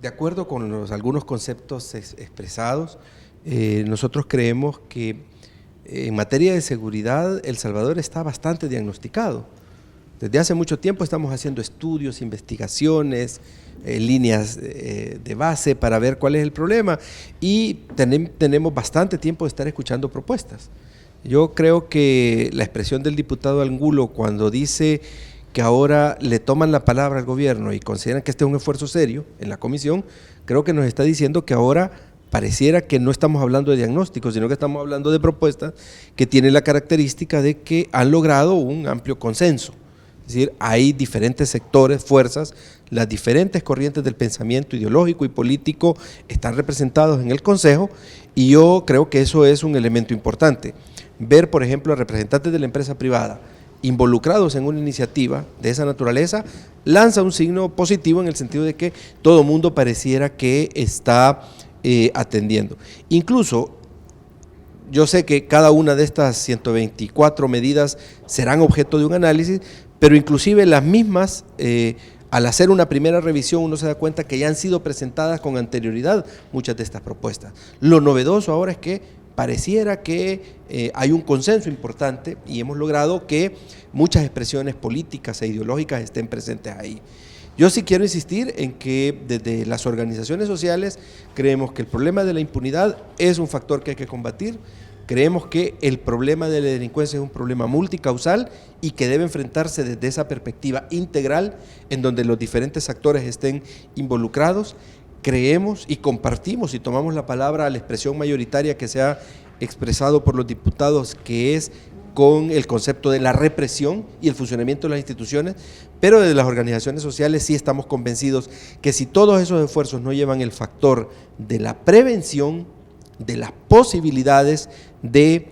de acuerdo con algunos conceptos expresados, nosotros creemos que en materia de seguridad El Salvador está bastante diagnosticado. Desde hace mucho tiempo estamos haciendo estudios, investigaciones, líneas de base para ver cuál es el problema y tenemos bastante tiempo de estar escuchando propuestas. Yo creo que la expresión del diputado Angulo cuando dice que ahora le toman la palabra al gobierno y consideran que este es un esfuerzo serio en la comisión, creo que nos está diciendo que ahora pareciera que no estamos hablando de diagnósticos, sino que estamos hablando de propuestas que tienen la característica de que han logrado un amplio consenso. Es decir, hay diferentes sectores, fuerzas, las diferentes corrientes del pensamiento ideológico y político están representados en el Consejo y yo creo que eso es un elemento importante. Ver, por ejemplo, a representantes de la empresa privada involucrados en una iniciativa de esa naturaleza lanza un signo positivo en el sentido de que todo mundo pareciera que está atendiendo. Incluso, yo sé que cada una de estas 124 medidas serán objeto de un análisis, pero inclusive las mismas, al hacer una primera revisión uno se da cuenta que ya han sido presentadas con anterioridad muchas de estas propuestas. Lo novedoso ahora es que pareciera que hay un consenso importante y hemos logrado que muchas expresiones políticas e ideológicas estén presentes ahí. Yo sí quiero insistir en que desde las organizaciones sociales creemos que el problema de la impunidad es un factor que hay que combatir. Creemos que el problema de la delincuencia es un problema multicausal y que debe enfrentarse desde esa perspectiva integral en donde los diferentes actores estén involucrados. creemos y compartimos y tomamos la palabra a la expresión mayoritaria que se ha expresado por los diputados, que es con el concepto de la represión y el funcionamiento de las instituciones, pero desde las organizaciones sociales sí estamos convencidos que si todos esos esfuerzos no llevan el factor de la prevención, de las posibilidades de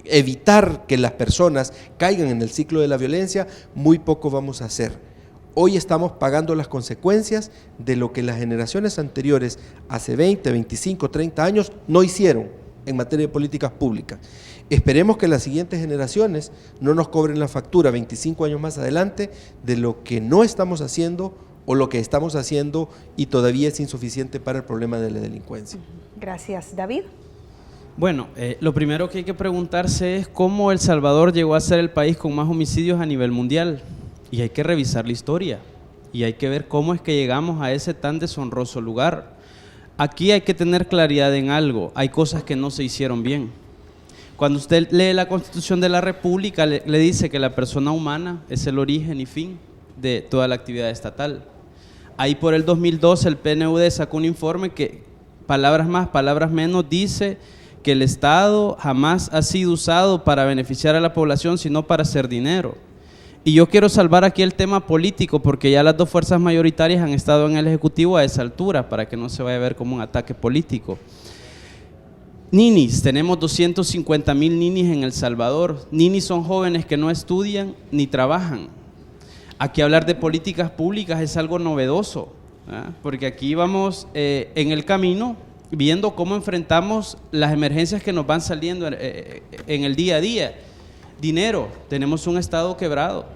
evitar que las personas caigan en el ciclo de la violencia, muy poco vamos a hacer. Hoy estamos pagando las consecuencias de lo que las generaciones anteriores, hace 20, 25, 30 años, no hicieron en materia de políticas públicas. Esperemos que las siguientes generaciones no nos cobren la factura 25 años más adelante de lo que no estamos haciendo o lo que estamos haciendo y todavía es insuficiente para el problema de la delincuencia. Gracias. David. Bueno, lo primero que hay que preguntarse es cómo El Salvador llegó a ser el país con más homicidios a nivel mundial. Y hay que revisar la historia y hay que ver cómo es que llegamos a ese tan deshonroso lugar. Aquí hay que tener claridad en algo, hay cosas que no se hicieron bien. Cuando usted lee la Constitución de la República, le dice que la persona humana es el origen y fin de toda la actividad estatal. Ahí por el 2012 el PNUD sacó un informe que, palabras más, palabras menos, dice que el Estado jamás ha sido usado para beneficiar a la población, sino para hacer dinero. Y yo quiero salvar aquí el tema político, porque ya las dos fuerzas mayoritarias han estado en el Ejecutivo a esa altura, para que no se vaya a ver como un ataque político. Ninis, tenemos 250,000 ninis en El Salvador. Ninis son jóvenes que no estudian ni trabajan. Aquí hablar de políticas públicas es algo novedoso, porque aquí vamos en el camino viendo cómo enfrentamos las emergencias que nos van saliendo en el día a día. Dinero, tenemos un Estado quebrado,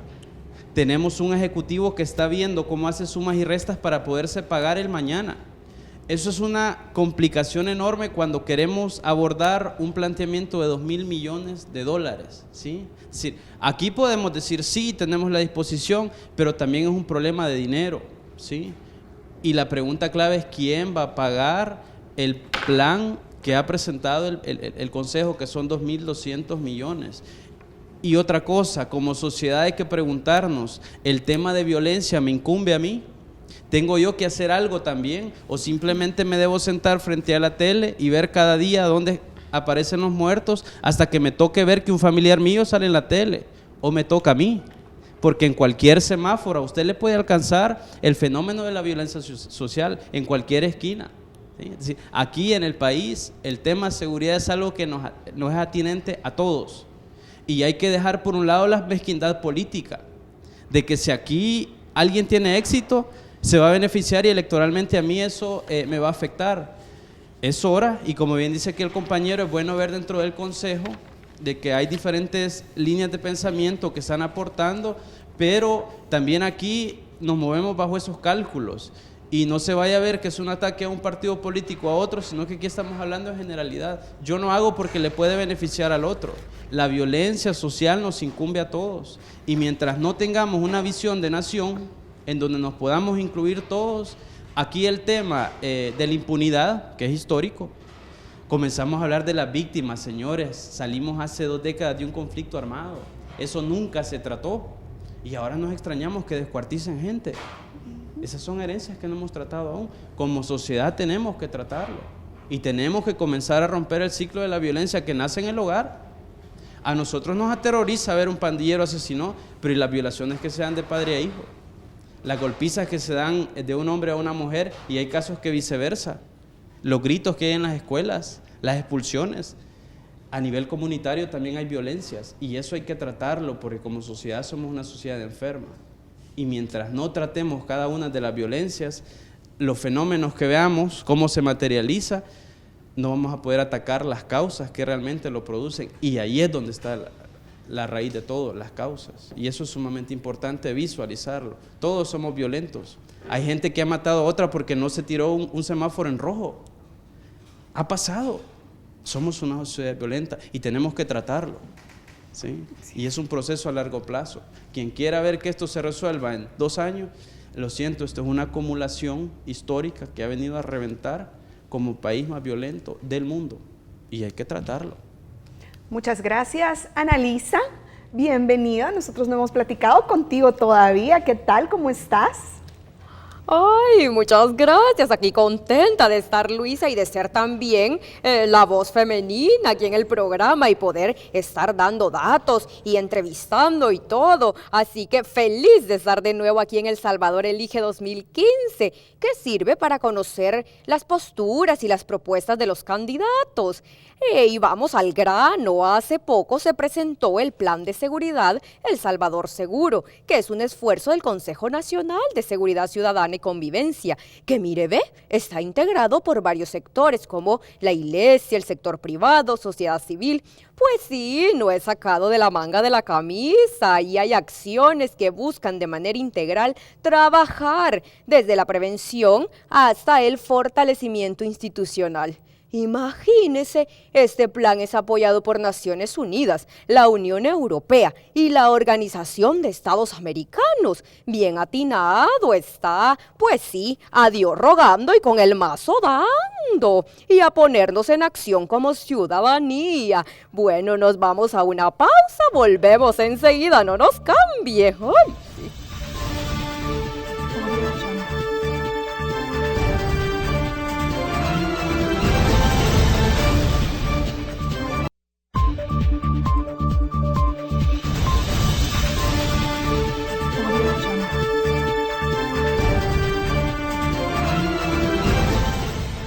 tenemos un Ejecutivo que está viendo cómo hace sumas y restas para poderse pagar el mañana. Eso es una complicación enorme cuando queremos abordar un planteamiento de 2,000 millones de dólares, ¿sí? Es decir, aquí podemos decir sí, tenemos la disposición, pero también es un problema de dinero, ¿sí? Y la pregunta clave es quién va a pagar el plan que ha presentado el Consejo, que son 2,200 millones. Y otra cosa, como sociedad hay que preguntarnos, ¿el tema de violencia me incumbe a mí? ¿Tengo yo que hacer algo también? ¿O simplemente me debo sentar frente a la tele y ver cada día dónde aparecen los muertos hasta que me toque ver que un familiar mío sale en la tele? ¿O me toca a mí? Porque en cualquier semáforo a usted le puede alcanzar el fenómeno de la violencia social en cualquier esquina. ¿Sí? Es decir, aquí en el país el tema de seguridad es algo que nos es atinente a todos. Y hay que dejar por un lado la mezquindad política, de que si aquí alguien tiene éxito, se va a beneficiar y electoralmente a mí eso me va a afectar. Es hora, y como bien dice aquí el compañero, es bueno ver dentro del Consejo de que hay diferentes líneas de pensamiento que están aportando, pero también aquí nos movemos bajo esos cálculos. Y no se vaya a ver que es un ataque a un partido político a otro, sino que aquí estamos hablando de generalidad. Yo no hago porque le puede beneficiar al otro. La violencia social nos incumbe a todos. Y mientras no tengamos una visión de nación en donde nos podamos incluir todos, aquí el tema de la impunidad, que es histórico, comenzamos a hablar de las víctimas, señores. Salimos hace 2 décadas de un conflicto armado. Eso nunca se trató. Y ahora nos extrañamos que descuarticen gente. Esas son herencias que no hemos tratado aún. Como sociedad tenemos que tratarlo y tenemos que comenzar a romper el ciclo de la violencia que nace en el hogar. A nosotros nos aterroriza ver un pandillero asesinó, pero ¿y las violaciones que se dan de padre a hijo? Las golpizas que se dan de un hombre a una mujer, y hay casos que viceversa. Los gritos que hay en las escuelas, las expulsiones. A nivel comunitario también hay violencias y eso hay que tratarlo porque como sociedad somos una sociedad enferma. Y mientras no tratemos cada una de las violencias, los fenómenos que veamos, cómo se materializa, no vamos a poder atacar las causas que realmente lo producen. Y ahí es donde está la raíz de todo, las causas. Y eso es sumamente importante visualizarlo. Todos somos violentos. Hay gente que ha matado a otra porque no se tiró un semáforo en rojo. Ha pasado. Somos una sociedad violenta y tenemos que tratarlo. ¿Sí? Y es un proceso a largo plazo. Quien quiera ver que esto se resuelva en 2 años, lo siento, esto es una acumulación histórica que ha venido a reventar como país más violento del mundo y hay que tratarlo. Muchas gracias, Annalisa. Bienvenida. Nosotros no hemos platicado contigo todavía. ¿Qué tal? ¿Cómo estás? Ay, muchas gracias. Aquí contenta de estar, Luisa, y de ser también la voz femenina aquí en el programa y poder estar dando datos y entrevistando y todo. Así que feliz de estar de nuevo aquí en El Salvador Elige 2015, que sirve para conocer las posturas y las propuestas de los candidatos. Y vamos al grano. Hace poco se presentó el Plan de Seguridad El Salvador Seguro, que es un esfuerzo del Consejo Nacional de Seguridad Ciudadana y Convivencia, que mire, ve, está integrado por varios sectores como la iglesia, el sector privado, sociedad civil. Pues sí, no es sacado de la manga de la camisa y hay acciones que buscan de manera integral trabajar desde la prevención hasta el fortalecimiento institucional. Imagínese, este plan es apoyado por Naciones Unidas, la Unión Europea y la Organización de Estados Americanos. Bien atinado está, pues sí, a Dios rogando y con el mazo dando. Y a ponernos en acción como ciudadanía. Bueno, nos vamos a una pausa, volvemos enseguida, no nos cambie. ¡Ay!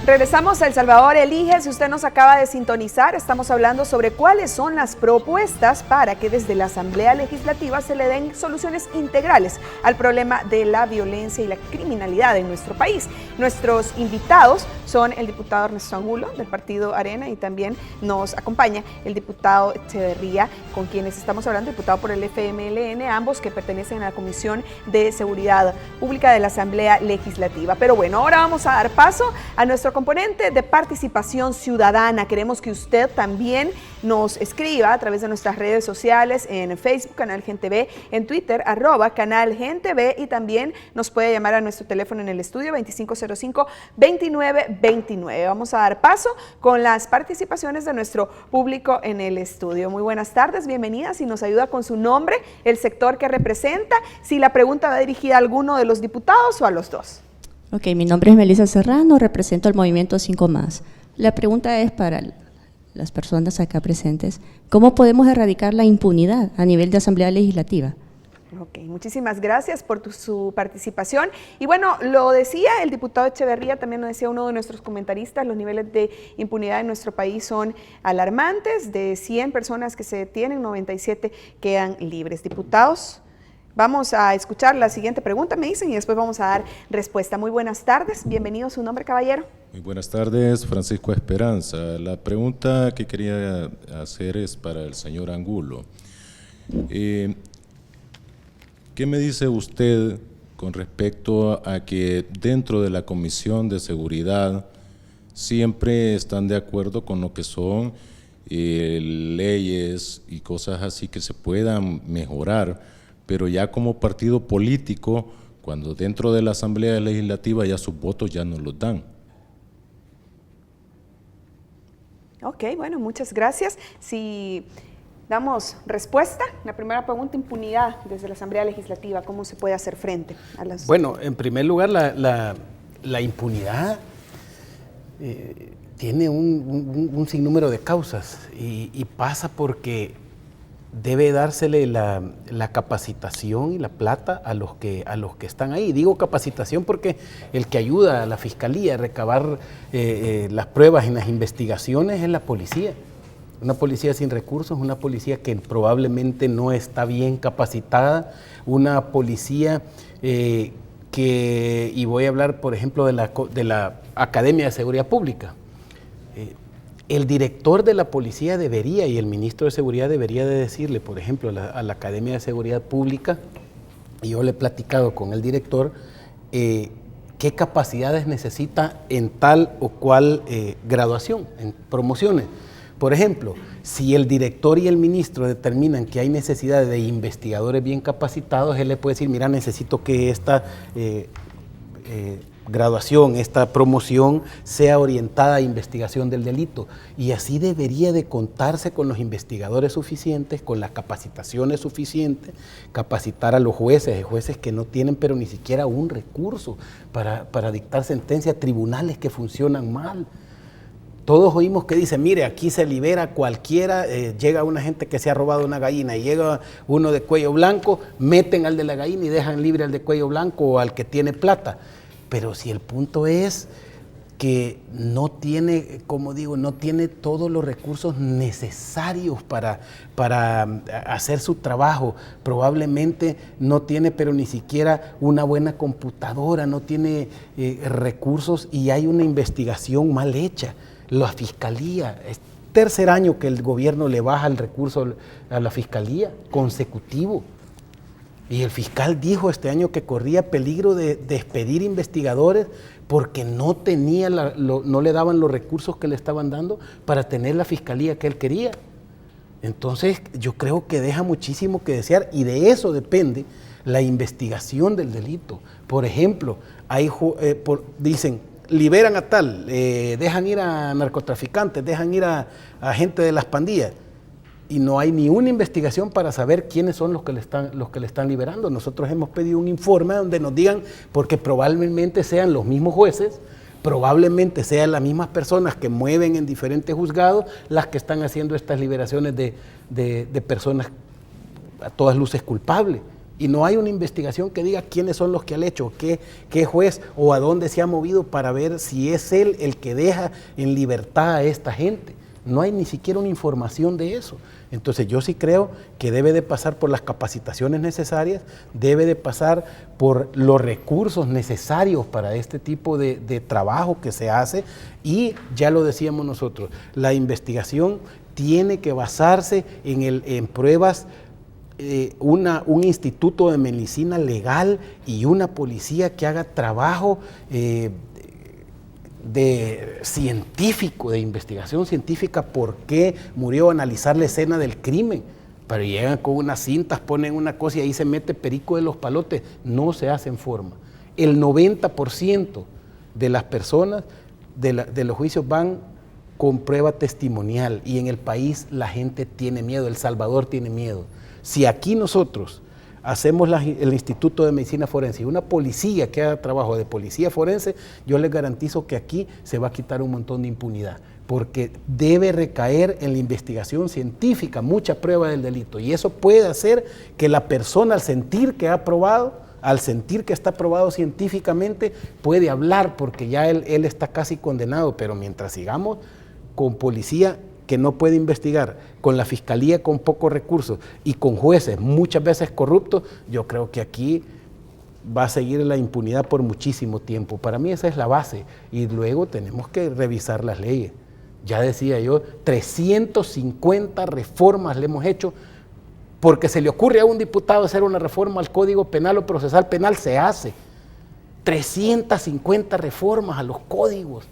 Regresamos a El Salvador Elige. Si usted nos acaba de sintonizar, estamos hablando sobre cuáles son las propuestas para que desde la Asamblea Legislativa se le den soluciones integrales al problema de la violencia y la criminalidad en nuestro país. Nuestros invitados son el diputado Ernesto Angulo del Partido Arena y también nos acompaña el diputado Echeverría, con quienes estamos hablando, diputado por el FMLN, ambos que pertenecen a la Comisión de Seguridad Pública de la Asamblea Legislativa. Pero bueno, ahora vamos a dar paso a nuestro componente de participación ciudadana. Queremos que usted también nos escriba a través de nuestras redes sociales, en Facebook, Canal Gente V, en Twitter, @Canal Gente V, y también nos puede llamar a nuestro teléfono en el estudio 2505-2929. Vamos a dar paso con las participaciones de nuestro público en el estudio. Muy buenas tardes, bienvenidas, y nos ayuda con su nombre, el sector que representa, si la pregunta va dirigida a alguno de los diputados o a los dos. Ok, mi nombre es Melissa Serrano, represento el movimiento 5+. La pregunta es para las personas acá presentes, ¿cómo podemos erradicar la impunidad a nivel de Asamblea Legislativa? Ok, muchísimas gracias por su participación. Y bueno, lo decía el diputado Echeverría, también lo decía uno de nuestros comentaristas, los niveles de impunidad en nuestro país son alarmantes. De 100 personas que se detienen, 97 quedan libres. Diputados, vamos a escuchar la siguiente pregunta, me dicen, y después vamos a dar respuesta. Muy buenas tardes, bienvenido, ¿su nombre, caballero? Muy buenas tardes, Francisco Esperanza. La pregunta que quería hacer es para el señor Angulo. ¿Qué me dice usted con respecto a que dentro de la Comisión de Seguridad siempre están de acuerdo con lo que son leyes y cosas así que se puedan mejorar, pero ya como partido político, cuando dentro de la Asamblea Legislativa ya sus votos ya no los dan? Ok, bueno, muchas gracias. Si damos respuesta, la primera pregunta, impunidad desde la Asamblea Legislativa, ¿cómo se puede hacer frente a las... Bueno, en primer lugar, la impunidad tiene un sinnúmero de causas y pasa porque debe dársele la capacitación y la plata a los que están ahí. Digo capacitación porque el que ayuda a la Fiscalía a recabar las pruebas en las investigaciones es la policía. Una policía sin recursos, una policía que probablemente no está bien capacitada, una policía y voy a hablar, por ejemplo, de la Academia de Seguridad Pública. El director de la policía debería, y el ministro de Seguridad debería de decirle, por ejemplo, a la Academia de Seguridad Pública, y yo le he platicado con el director, qué capacidades necesita en tal o cual graduación, en promociones. Por ejemplo, si el director y el ministro determinan que hay necesidad de investigadores bien capacitados, él le puede decir, mira, necesito que esta graduación, esta promoción sea orientada a investigación del delito, y así debería de contarse con los investigadores suficientes, con las capacitaciones suficientes, capacitar a los jueces que no tienen pero ni siquiera un recurso para dictar sentencia, tribunales que funcionan mal. Todos oímos que dicen, mire, aquí se libera cualquiera, llega una gente que se ha robado una gallina y llega uno de cuello blanco, meten al de la gallina y dejan libre al de cuello blanco o al que tiene plata. Pero si el punto es que no tiene, como digo, no tiene todos los recursos necesarios para hacer su trabajo, probablemente no tiene pero ni siquiera una buena computadora, no tiene recursos, y hay una investigación mal hecha. La Fiscalía, es tercer año que el gobierno le baja el recurso a la Fiscalía, consecutivo. Y el fiscal dijo este año que corría peligro de despedir investigadores porque no le daban los recursos que le estaban dando para tener la fiscalía que él quería. Entonces yo creo que deja muchísimo que desear, y de eso depende la investigación del delito. Por ejemplo, dicen, liberan a tal, dejan ir a narcotraficantes, dejan ir a gente de las pandillas, y no hay ni una investigación para saber quiénes son los que le están liberando. Nosotros hemos pedido un informe donde nos digan, porque probablemente sean los mismos jueces, probablemente sean las mismas personas que mueven en diferentes juzgados las que están haciendo estas liberaciones de personas a todas luces culpables. Y no hay una investigación que diga quiénes son los que han hecho, qué juez o a dónde se ha movido para ver si es él el que deja en libertad a esta gente. No hay ni siquiera una información de eso. Entonces yo sí creo que debe de pasar por las capacitaciones necesarias, debe de pasar por los recursos necesarios para este tipo de trabajo que se hace, y ya lo decíamos nosotros, la investigación tiene que basarse en pruebas, un instituto de medicina legal y una policía que haga trabajo de científico, de investigación científica, por qué murió, analizar la escena del crimen, pero llegan con unas cintas, ponen una cosa y ahí se mete perico de los palotes. No se hace en forma. El 90% de las personas de los juicios van con prueba testimonial, y en el país la gente tiene miedo, El Salvador tiene miedo. Si aquí nosotros hacemos el Instituto de Medicina Forense y una policía que haga trabajo de policía forense, yo les garantizo que aquí se va a quitar un montón de impunidad, porque debe recaer en la investigación científica mucha prueba del delito, y eso puede hacer que la persona, al sentir que ha probado, al sentir que está probado científicamente, puede hablar, porque ya él está casi condenado. Pero mientras sigamos con policía que no puede investigar, con la fiscalía con pocos recursos y con jueces muchas veces corruptos, yo creo que aquí va a seguir la impunidad por muchísimo tiempo. Para mí esa es la base, y luego tenemos que revisar las leyes. Ya decía yo, 350 reformas le hemos hecho, porque se le ocurre a un diputado hacer una reforma al Código Penal o Procesal Penal, se hace. 350 reformas a los códigos.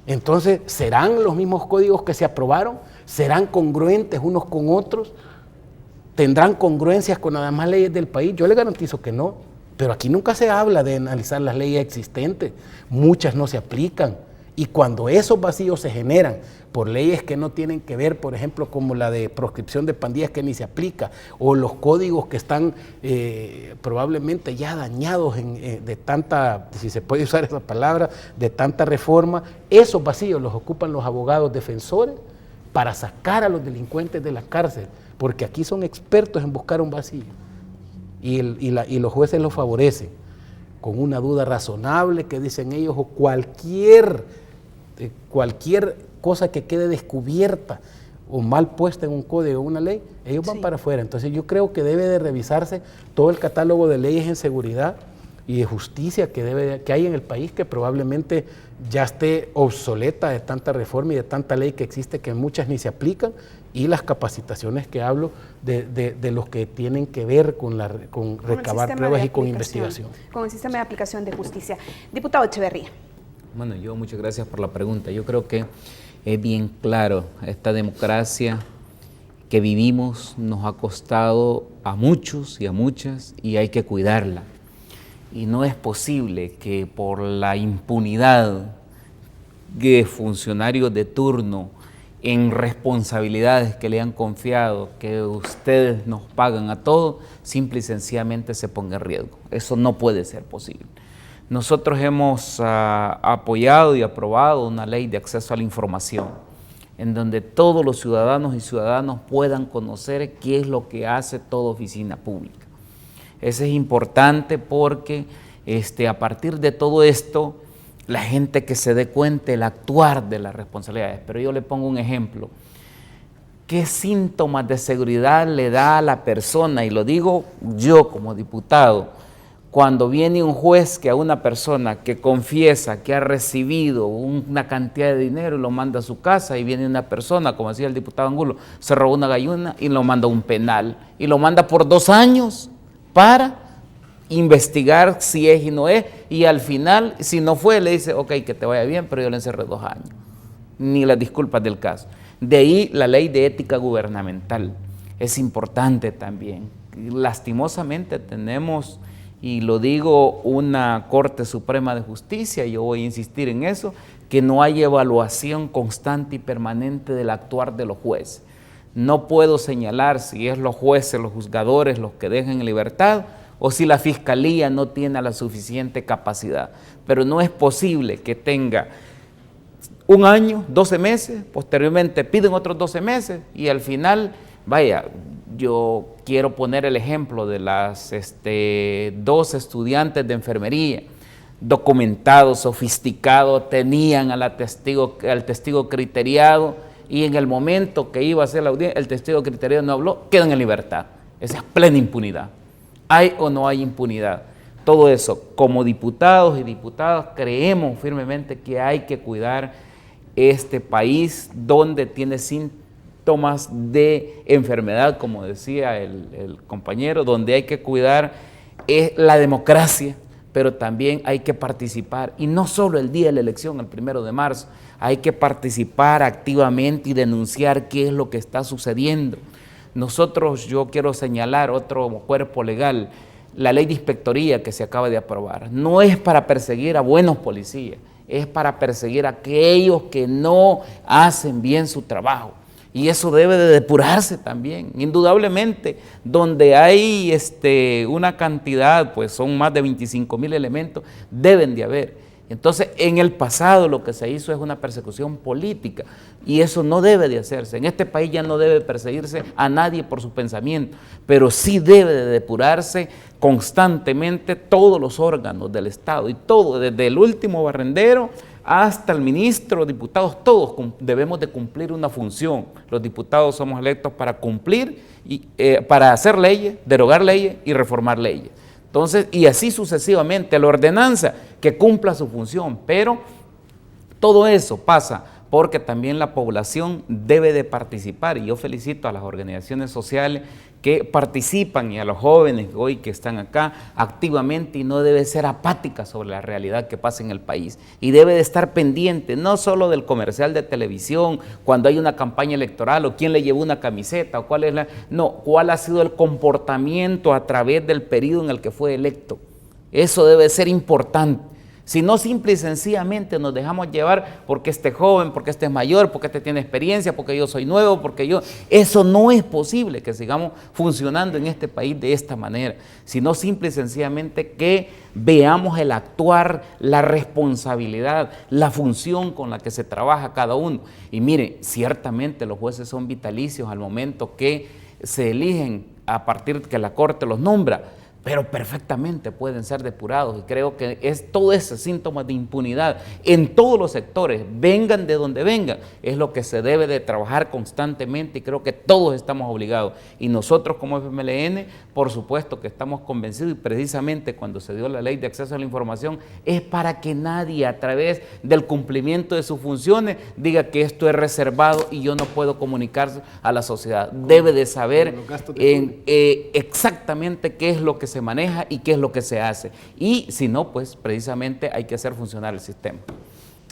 Entonces, ¿serán los mismos códigos que se aprobaron? ¿Serán congruentes unos con otros? ¿Tendrán congruencias con las demás leyes del país? Yo le garantizo que no, pero aquí nunca se habla de analizar las leyes existentes. Muchas no se aplican, y cuando esos vacíos se generan por leyes que no tienen que ver, por ejemplo, como la de proscripción de pandillas, que ni se aplica, o los códigos que están probablemente ya dañados de tanta, si se puede usar esa palabra, de tanta reforma, esos vacíos los ocupan los abogados defensores para sacar a los delincuentes de la cárcel, porque aquí son expertos en buscar un vacío, y los jueces lo favorecen con una duda razonable que dicen ellos, o cualquier cosa que quede descubierta o mal puesta en un código o una ley, ellos van para afuera. Entonces yo creo que debe de revisarse todo el catálogo de leyes en seguridad y de justicia que hay en el país, que probablemente ya esté obsoleta de tanta reforma y de tanta ley que existe, que muchas ni se aplican, y las capacitaciones que hablo de los que tienen que ver con recabar pruebas y con investigación. Con el sistema de aplicación de justicia. Diputado Echeverría. Bueno, muchas gracias por la pregunta. Yo creo que es bien claro, esta democracia que vivimos nos ha costado a muchos y a muchas, y hay que cuidarla. y no es posible que por la impunidad de funcionarios de turno en responsabilidades que le han confiado, que ustedes nos pagan a todos, simple y sencillamente se ponga en riesgo. Eso no puede ser posible. Nosotros hemos apoyado y aprobado una ley de acceso a la información, en donde todos los ciudadanos y ciudadanas puedan conocer qué es lo que hace toda oficina pública. Eso es importante porque a partir de todo esto, la gente que se dé cuenta el actuar de las responsabilidades. Pero yo le pongo un ejemplo. ¿Qué síntomas de seguridad le da a la persona? Y lo digo yo como diputado, cuando viene un juez que a una persona que confiesa que ha recibido una cantidad de dinero y lo manda a su casa, y viene una persona, como decía el diputado Angulo, se robó una gallina y lo manda a un penal, y lo manda por 2 años para investigar si es y no es, y al final, si no fue, le dice, ok, que te vaya bien, pero yo le encerré 2 años. Ni las disculpas del caso. De ahí la ley de ética gubernamental. Es importante también. Lastimosamente tenemos, y lo digo, una Corte Suprema de Justicia, yo voy a insistir en eso, que no hay evaluación constante y permanente del actuar de los jueces. No puedo señalar si es los jueces, los juzgadores los que dejan en libertad, o si la Fiscalía no tiene la suficiente capacidad. Pero no es posible que tenga 1 año, 12 meses, posteriormente piden otros 12 meses y al final, vaya, yo quiero poner el ejemplo de las 2 estudiantes de enfermería, documentados, sofisticados, tenían al testigo criteriado, y en el momento que iba a hacer la audiencia, el testigo criteriado no habló, quedan en libertad. Esa es plena impunidad. ¿Hay o no hay impunidad? Todo eso, como diputados y diputadas, creemos firmemente que hay que cuidar este país donde tiene síntomas de enfermedad, como decía el compañero, donde hay que cuidar la democracia, pero también hay que participar, y no solo el día de la elección, el 1 de marzo, hay que participar activamente y denunciar qué es lo que está sucediendo. Nosotros, yo quiero señalar otro cuerpo legal, la ley de inspectoría que se acaba de aprobar. No es para perseguir a buenos policías, es para perseguir a aquellos que no hacen bien su trabajo. Y eso debe de depurarse también. Indudablemente, donde hay una cantidad, pues son más de 25,000 elementos, deben de haber. Entonces, en el pasado lo que se hizo es una persecución política y eso no debe de hacerse. En este país ya no debe perseguirse a nadie por su pensamiento, pero sí debe de depurarse constantemente todos los órganos del Estado y todo, desde el último barrendero hasta el ministro, diputados, todos debemos de cumplir una función. Los diputados somos electos para cumplir, para hacer leyes, derogar leyes y reformar leyes. Entonces, y así sucesivamente, la ordenanza que cumpla su función, pero todo eso pasa porque también la población debe de participar, y yo felicito a las organizaciones sociales que participan y a los jóvenes hoy que están acá activamente, y no debe ser apática sobre la realidad que pasa en el país, y debe de estar pendiente no solo del comercial de televisión cuando hay una campaña electoral o quién le llevó una camiseta o cuál ha sido el comportamiento a través del periodo en el que fue electo. Eso debe ser importante. Si no, simple y sencillamente nos dejamos llevar porque este joven, porque este es mayor, porque este tiene experiencia, porque yo soy nuevo, porque yo... Eso no es posible que sigamos funcionando en este país de esta manera, sino simple y sencillamente que veamos el actuar, la responsabilidad, la función con la que se trabaja cada uno. Y mire, ciertamente los jueces son vitalicios al momento que se eligen a partir de que la Corte los nombra, pero perfectamente pueden ser depurados, y creo que es todo ese síntoma de impunidad en todos los sectores, vengan de donde vengan, es lo que se debe de trabajar constantemente, y creo que todos estamos obligados, y nosotros como FMLN, por supuesto que estamos convencidos, y precisamente cuando se dio la ley de acceso a la información, es para que nadie a través del cumplimiento de sus funciones diga que esto es reservado y yo no puedo comunicarse a la sociedad. Debe de saber exactamente qué es lo que se maneja y qué es lo que se hace, y si no, pues precisamente hay que hacer funcionar el sistema.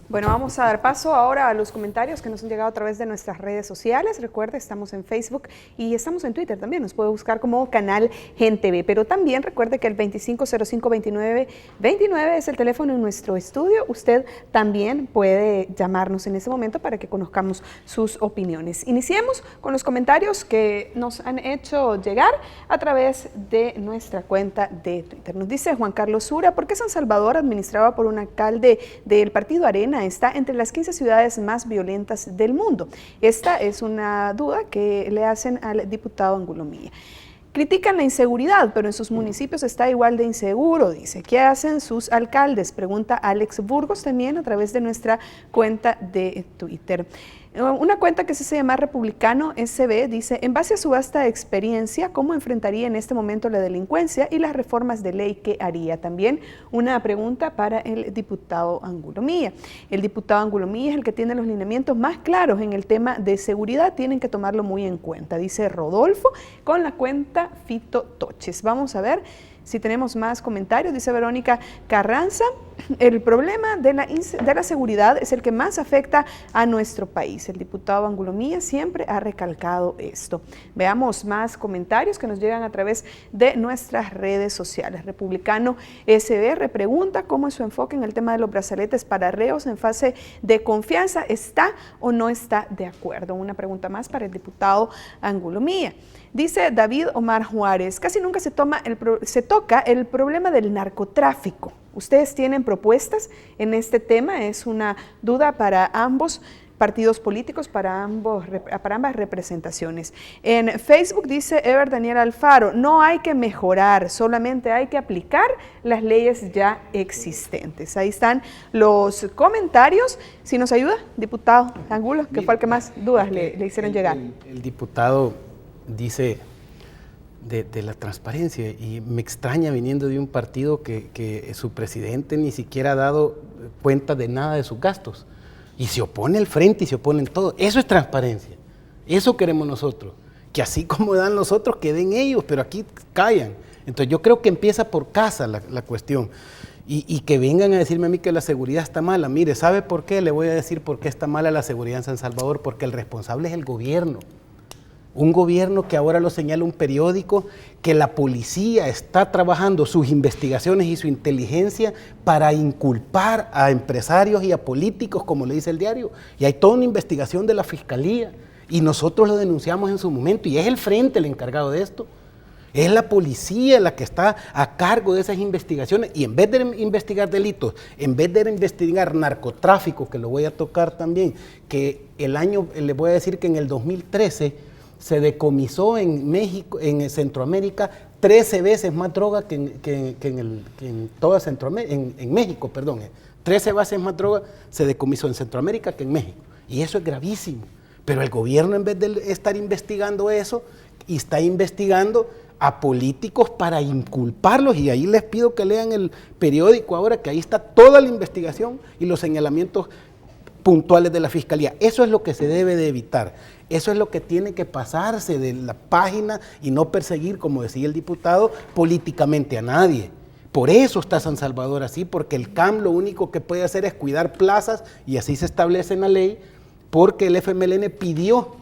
Bueno, vamos a dar paso ahora a los comentarios que nos han llegado a través de nuestras redes sociales. Recuerde, estamos en Facebook y estamos en Twitter también. Nos puede buscar como Canal Gente B. Pero también recuerde que el 2505-2929 es el teléfono en nuestro estudio. Usted también puede llamarnos en ese momento para que conozcamos sus opiniones. Iniciemos con los comentarios que nos han hecho llegar a través de nuestra cuenta de Twitter. Nos dice Juan Carlos Sura: ¿por qué San Salvador, administrado por un alcalde del partido Arena, está entre las 15 ciudades más violentas del mundo? Esta es una duda que le hacen al diputado Angulo Milla. Critican la inseguridad, pero en sus municipios está igual de inseguro, dice. ¿Qué hacen sus alcaldes?, pregunta Alex Burgos también a través de nuestra cuenta de Twitter. Una cuenta que se llama Republicano SB dice: en base a su vasta experiencia, ¿cómo enfrentaría en este momento la delincuencia y las reformas de ley que haría? También una pregunta para el diputado Angulo Milla. El diputado Angulo Milla es el que tiene los lineamientos más claros en el tema de seguridad, tienen que tomarlo muy en cuenta, dice Rodolfo con la cuenta Fito Toches. Vamos a ver si tenemos más comentarios. Dice Verónica Carranza: el problema de la seguridad es el que más afecta a nuestro país. El diputado Angulo Milla siempre ha recalcado esto. Veamos más comentarios que nos llegan a través de nuestras redes sociales. Republicano SBR pregunta: ¿cómo es su enfoque en el tema de los brazaletes para reos en fase de confianza? ¿Está o no está de acuerdo? Una pregunta más para el diputado Angulo Milla. Dice David Omar Juárez: casi nunca se toca el problema del narcotráfico. ¿Ustedes tienen propuestas en este tema? Es una duda para ambos partidos políticos, para ambas representaciones. En Facebook dice Ever Daniel Alfaro: no hay que mejorar, solamente hay que aplicar las leyes ya existentes. Ahí están los comentarios. Si nos ayuda, diputado Angulo, que fue el que más dudas le hicieron llegar. El diputado dice de la transparencia, y me extraña viniendo de un partido que su presidente ni siquiera ha dado cuenta de nada de sus gastos, y se opone el frente y se opone en todo. Eso es transparencia, eso queremos nosotros, que así como dan los otros, que den ellos, pero aquí callan. Entonces yo creo que empieza por casa la cuestión, y que vengan a decirme a mí que la seguridad está mala. Mire, ¿sabe por qué? Le voy a decir por qué está mala la seguridad en San Salvador: porque el responsable es el gobierno. Un gobierno que ahora lo señala un periódico, que la policía está trabajando sus investigaciones y su inteligencia para inculpar a empresarios y a políticos, como le dice el diario. Y hay toda una investigación de la Fiscalía, y nosotros lo denunciamos en su momento, y es el frente el encargado de esto. Es la policía la que está a cargo de esas investigaciones, y en vez de investigar delitos, en vez de investigar narcotráfico, que lo voy a tocar también, que le voy a decir que en el 2013 se decomisó en México, en Centroamérica, 13 veces más droga que en toda Centroamérica, en México, perdón. 13 veces más droga se decomisó en Centroamérica que en México. Y eso es gravísimo. Pero el gobierno, en vez de estar investigando eso, está investigando a políticos para inculparlos. Y ahí les pido que lean el periódico ahora, que ahí está toda la investigación y los señalamientos puntuales de la Fiscalía. Eso es lo que se debe de evitar. Eso es lo que tiene que pasarse de la página y no perseguir, como decía el diputado, políticamente a nadie. Por eso está San Salvador así, porque el CAM lo único que puede hacer es cuidar plazas, y así se establece en la ley, porque el FMLN pidió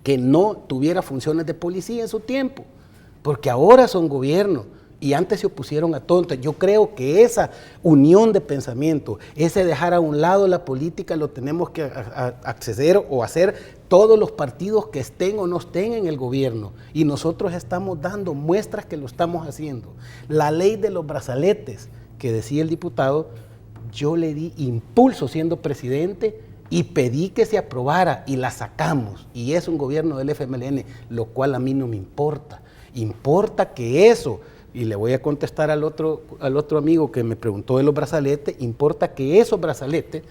que no tuviera funciones de policía en su tiempo, porque ahora son gobierno. Y antes se opusieron a todo. Entonces yo creo que esa unión de pensamiento, ese dejar a un lado la política, lo tenemos que acceder o hacer todos los partidos que estén o no estén en el gobierno. Y nosotros estamos dando muestras que lo estamos haciendo. La ley de los brazaletes, que decía el diputado, yo le di impulso siendo presidente y pedí que se aprobara, y la sacamos. Y es un gobierno del FMLN, lo cual a mí no me importa. Importa que eso... Y le voy a contestar al otro amigo que me preguntó de los brazaletes: importa que esos brazaletes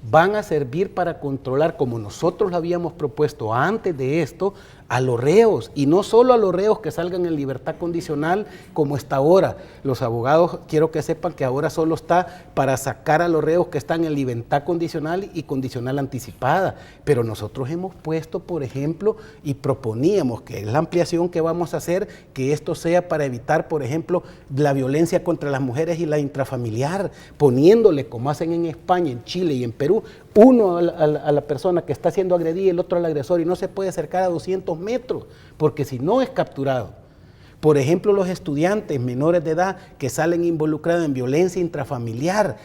van a servir para controlar, como nosotros lo habíamos propuesto antes de esto, a los reos, y no solo a los reos que salgan en libertad condicional como está ahora. Los abogados, quiero que sepan que ahora solo está para sacar a los reos que están en libertad condicional y condicional anticipada, pero nosotros hemos puesto, por ejemplo, y proponíamos, que es la ampliación que vamos a hacer, que esto sea para evitar, por ejemplo, la violencia contra las mujeres y la intrafamiliar, poniéndole, como hacen en España, en Chile y en Perú, salud, uno a la persona que está siendo agredida y el otro al agresor, y no se puede acercar a 200 metros, porque si no es capturado. Por ejemplo, los estudiantes menores de edad que salen involucrados en violencia intrafamiliar,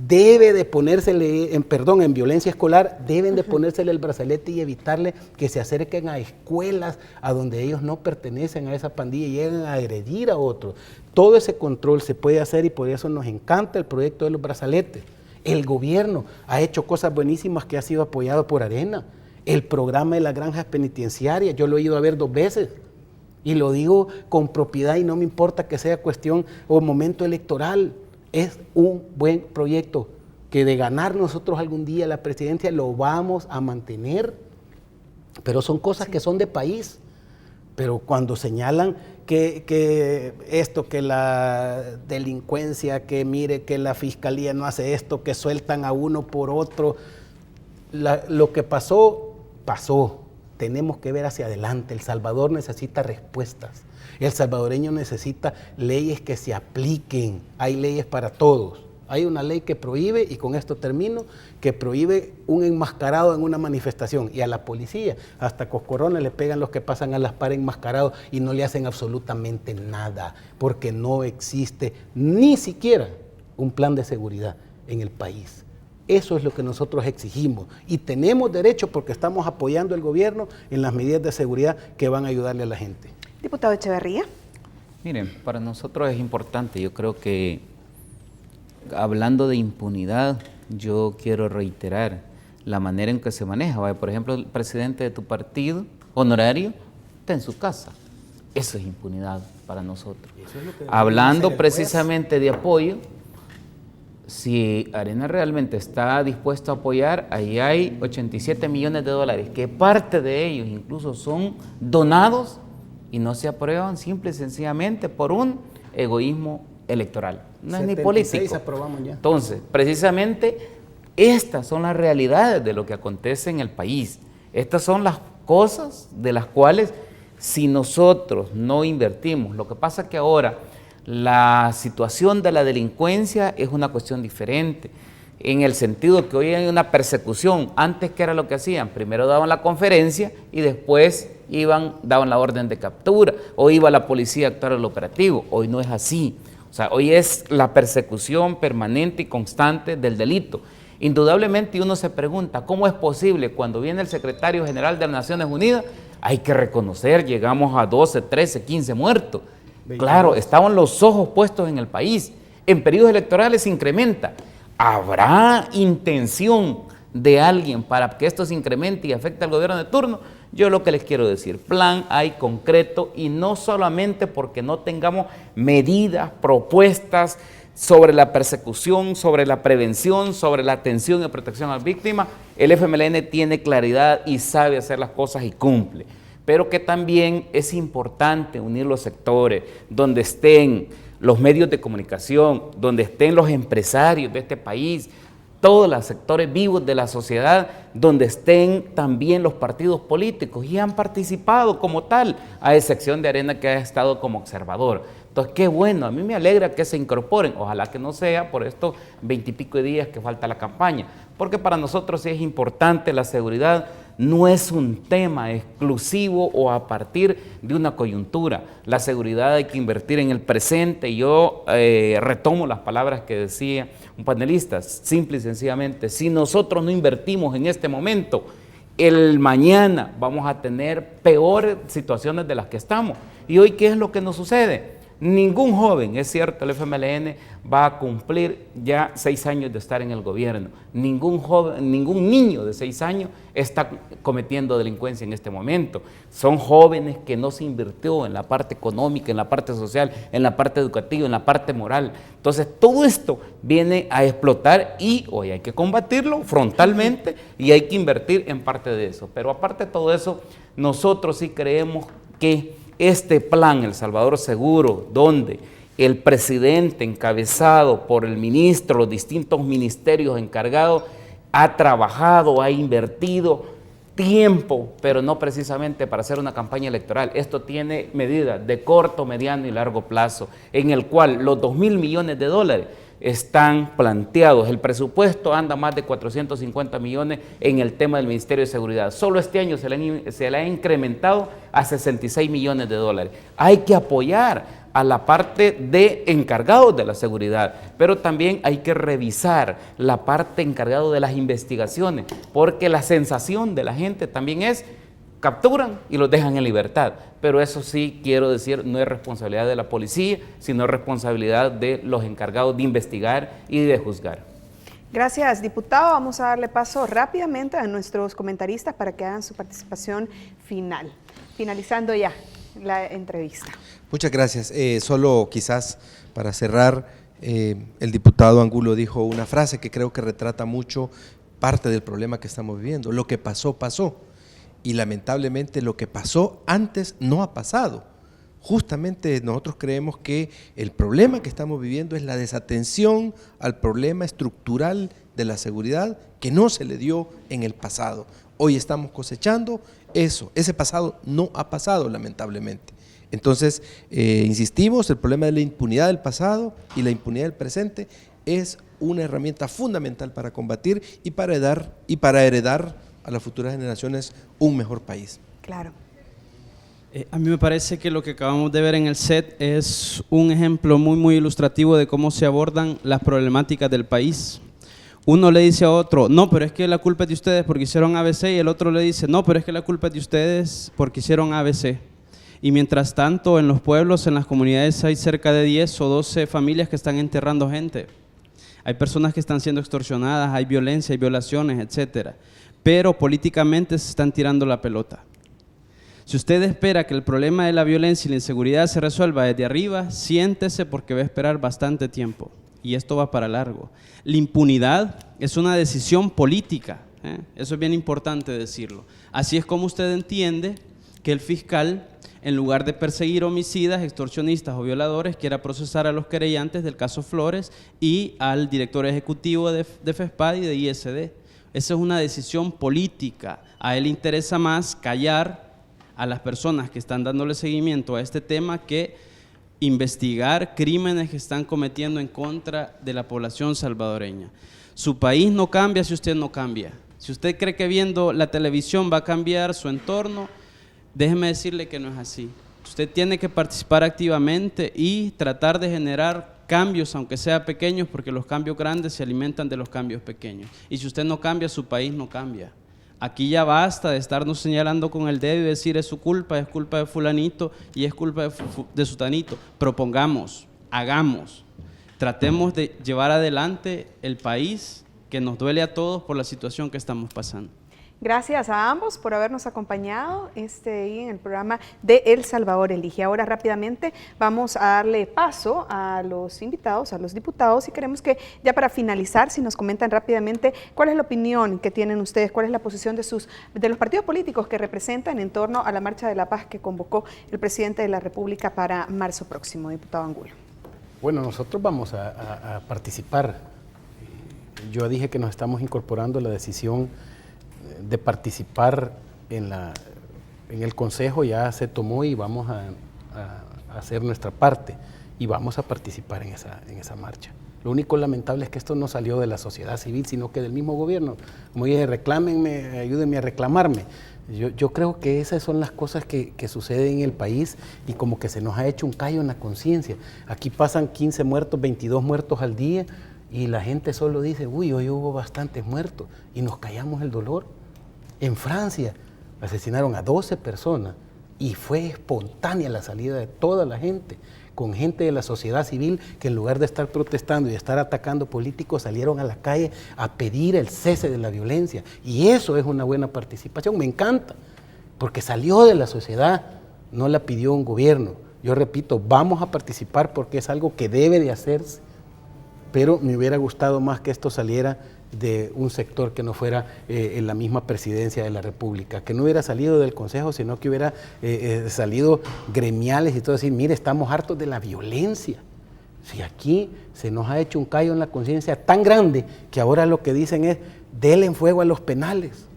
debe de ponérsele, en violencia escolar, deben de ponérsele el brazalete y evitarle que se acerquen a escuelas a donde ellos no pertenecen a esa pandilla y lleguen a agredir a otros. Todo ese control se puede hacer y por eso nos encanta el proyecto de los brazaletes. El gobierno ha hecho cosas buenísimas que ha sido apoyado por Arena. El programa de las granjas penitenciarias, yo lo he ido a ver 2 veces. Y lo digo con propiedad y no me importa que sea cuestión o momento electoral. Es un buen proyecto que de ganar nosotros algún día la presidencia lo vamos a mantener. Pero son cosas que son de país. Pero cuando señalan que esto, que la delincuencia, que mire que la fiscalía no hace esto, que sueltan a uno por otro, lo que pasó, pasó. Tenemos que ver hacia adelante. El Salvador necesita respuestas. El salvadoreño necesita leyes que se apliquen. Hay leyes para todos. Hay una ley que prohíbe, y con esto termino, que prohíbe un enmascarado en una manifestación. Y a la policía, hasta coscorrones le pegan los que pasan a las par enmascarados y no le hacen absolutamente nada, porque no existe ni siquiera un plan de seguridad en el país. Eso es lo que nosotros exigimos y tenemos derecho porque estamos apoyando al gobierno en las medidas de seguridad que van a ayudarle a la gente. Diputado Echeverría. Miren, para nosotros es importante, yo creo que hablando de impunidad, yo quiero reiterar la manera en que se maneja. Por ejemplo, el presidente de tu partido, honorario, está en su casa. Eso es impunidad para nosotros. Hablando precisamente de apoyo, si Arena realmente está dispuesto a apoyar, ahí hay 87 millones de dólares, que parte de ellos incluso son donados y no se aprueban simple y sencillamente por un egoísmo electoral. No es ni político. Aprobamos ya. Entonces, precisamente, estas son las realidades de lo que acontece en el país. Estas son las cosas de las cuales, si nosotros no invertimos, lo que pasa es que ahora la situación de la delincuencia es una cuestión diferente, en el sentido que hoy hay una persecución. Antes, ¿qué era lo que hacían? Primero daban la conferencia y después daban la orden de captura, o iba la policía a actuar el operativo. Hoy no es así. O sea, hoy es la persecución permanente y constante del delito. Indudablemente uno se pregunta, ¿cómo es posible cuando viene el secretario general de las Naciones Unidas? Hay que reconocer, llegamos a 12, 13, 15 muertos. Claro, estaban los ojos puestos en el país. En periodos electorales se incrementa. ¿Habrá intención de alguien para que esto se incremente y afecte al gobierno de turno? Yo lo que les quiero decir, plan hay concreto, y no solamente porque no tengamos medidas, propuestas sobre la persecución, sobre la prevención, sobre la atención y protección a las víctimas. El FMLN tiene claridad y sabe hacer las cosas y cumple. Pero que también es importante unir los sectores, donde estén los medios de comunicación, donde estén los empresarios de este país, todos los sectores vivos de la sociedad, donde estén también los partidos políticos, y han participado como tal, a excepción de Arena, que ha estado como observador. Entonces, qué bueno, a mí me alegra que se incorporen, ojalá que no sea por estos 20 y pico de días que falta la campaña, porque para nosotros sí es importante la seguridad. No es un tema exclusivo o a partir de una coyuntura. La seguridad hay que invertir en el presente. Yo retomo las palabras que decía un panelista, simple y sencillamente, si nosotros no invertimos en este momento, el mañana vamos a tener peores situaciones de las que estamos. Y hoy, ¿qué es lo que nos sucede? Ningún joven, es cierto, el FMLN va a cumplir ya 6 años de estar en el gobierno. Ningún joven, ningún niño de 6 años está cometiendo delincuencia en este momento. Son jóvenes que no se invirtió en la parte económica, en la parte social, en la parte educativa, en la parte moral. Entonces, todo esto viene a explotar y hoy hay que combatirlo frontalmente y hay que invertir en parte de eso. Pero aparte de todo eso, nosotros sí creemos que este plan, El Salvador Seguro, donde el presidente, encabezado por el ministro, los distintos ministerios encargados, ha trabajado, ha invertido tiempo, pero no precisamente para hacer una campaña electoral. Esto tiene medidas de corto, mediano y largo plazo, en el cual los 2.000 millones de dólares están planteados. El presupuesto anda más de 450 millones en el tema del Ministerio de Seguridad. Solo este año se le ha incrementado a 66 millones de dólares. Hay que apoyar a la parte de encargados de la seguridad, pero también hay que revisar la parte encargada de las investigaciones, porque la sensación de la gente también es capturan y los dejan en libertad, pero eso sí quiero decir, no es responsabilidad de la policía, sino responsabilidad de los encargados de investigar y de juzgar. Gracias, diputado. Vamos a darle paso rápidamente a nuestros comentaristas para que hagan su participación final. Finalizando ya la entrevista. Muchas gracias. Solo quizás para cerrar, el diputado Angulo dijo una frase que creo que retrata mucho parte del problema que estamos viviendo. Lo que pasó, pasó. Y lamentablemente lo que pasó antes no ha pasado. Justamente nosotros creemos que el problema que estamos viviendo es la desatención al problema estructural de la seguridad que no se le dio en el pasado. Hoy estamos cosechando eso. Ese pasado no ha pasado, lamentablemente. Entonces, insistimos, el problema de la impunidad del pasado y la impunidad del presente es una herramienta fundamental para combatir y para heredar a las futuras generaciones un mejor país. Claro. A mí me parece que lo que acabamos de ver en el set es un ejemplo muy ilustrativo de cómo se abordan las problemáticas del país. Uno le dice a otro, no, pero es que la culpa es de ustedes porque hicieron ABC, y el otro le dice, no, pero es que la culpa es de ustedes porque hicieron ABC. Y mientras tanto, en los pueblos, en las comunidades, hay cerca de 10 o 12 familias que están enterrando gente. Hay personas que están siendo extorsionadas, hay violencia, hay violaciones, etcétera. Pero políticamente se están tirando la pelota. Si usted espera que el problema de la violencia y la inseguridad se resuelva desde arriba, siéntese porque va a esperar bastante tiempo. Y esto va para largo. La impunidad es una decisión política, eso es bien importante decirlo. Así es como usted entiende que el fiscal, en lugar de perseguir homicidas, extorsionistas o violadores, quiera procesar a los querellantes del caso Flores y al director ejecutivo de FESPAD y de ISD. Esa es una decisión política. A él le interesa más callar a las personas que están dándole seguimiento a este tema que investigar crímenes que están cometiendo en contra de la población salvadoreña. Su país no cambia si usted no cambia. Si usted cree que viendo la televisión va a cambiar su entorno, déjeme decirle que no es así. Usted tiene que participar activamente y tratar de generar cambios, aunque sea pequeños, porque los cambios grandes se alimentan de los cambios pequeños. Y si usted no cambia, su país no cambia. Aquí ya basta de estarnos señalando con el dedo y decir es su culpa, es culpa de fulanito y es culpa de sutanito. Propongamos, hagamos, tratemos de llevar adelante el país que nos duele a todos por la situación que estamos pasando. Gracias a ambos por habernos acompañado en el programa de El Salvador Elige. Ahora rápidamente vamos a darle paso a los invitados, a los diputados, y queremos que ya para finalizar, si nos comentan rápidamente cuál es la opinión que tienen ustedes, cuál es la posición de los partidos políticos que representan en torno a la Marcha de la Paz que convocó el presidente de la República para marzo próximo, diputado Angulo. Bueno, nosotros vamos a participar. Yo dije que nos estamos incorporando a la decisión de participar en el Consejo, ya se tomó y vamos a hacer nuestra parte y vamos a participar en esa marcha. Lo único lamentable es que esto no salió de la sociedad civil, sino que del mismo gobierno. Como dije, reclámenme, ayúdenme a reclamarme. Yo creo que esas son las cosas que suceden en el país y como que se nos ha hecho un callo en la conciencia. Aquí pasan 15 muertos, 22 muertos al día y la gente solo dice, uy, hoy hubo bastantes muertos y nos callamos el dolor. En Francia asesinaron a 12 personas y fue espontánea la salida de toda la gente, con gente de la sociedad civil que en lugar de estar protestando y estar atacando políticos, salieron a la calle a pedir el cese de la violencia. Y eso es una buena participación, me encanta, porque salió de la sociedad, no la pidió un gobierno. Yo repito, vamos a participar porque es algo que debe de hacerse, pero me hubiera gustado más que esto saliera de un sector que no fuera en la misma presidencia de la República, que no hubiera salido del Consejo, sino que hubiera salido gremiales y todo, decir, mire, estamos hartos de la violencia. Si aquí se nos ha hecho un callo en la conciencia tan grande que ahora lo que dicen es, denle fuego a los penales,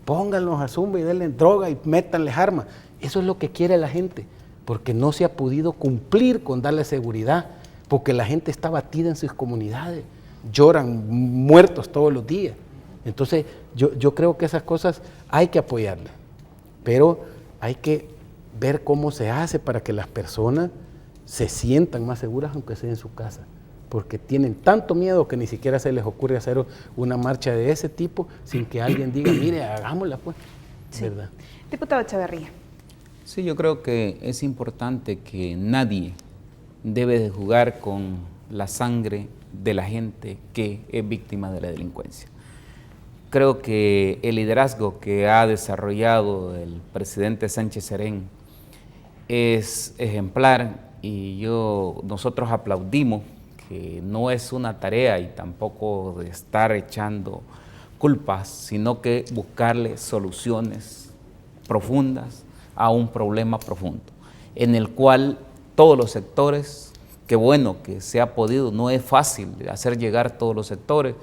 pónganlos a zumba y denle droga y métanles armas. Eso es lo que quiere la gente, porque no se ha podido cumplir con darle seguridad porque la gente está batida en sus comunidades, lloran muertos todos los días. Entonces, yo creo que esas cosas hay que apoyarlas, pero hay que ver cómo se hace para que las personas se sientan más seguras aunque sea en su casa, porque tienen tanto miedo que ni siquiera se les ocurre hacer una marcha de ese tipo sin que alguien diga, mire, hagámosla pues, sí. ¿Verdad? Diputado Echeverría. Sí, yo creo que es importante que nadie debe de jugar con la sangre de la gente que es víctima de la delincuencia. Creo que el liderazgo que ha desarrollado el presidente Sánchez Serén es ejemplar y nosotros aplaudimos que no es una tarea y tampoco de estar echando culpas, sino que buscarle soluciones profundas a un problema profundo, en el cual todos los sectores, qué bueno que se ha podido, no es fácil hacer llegar todos los sectores,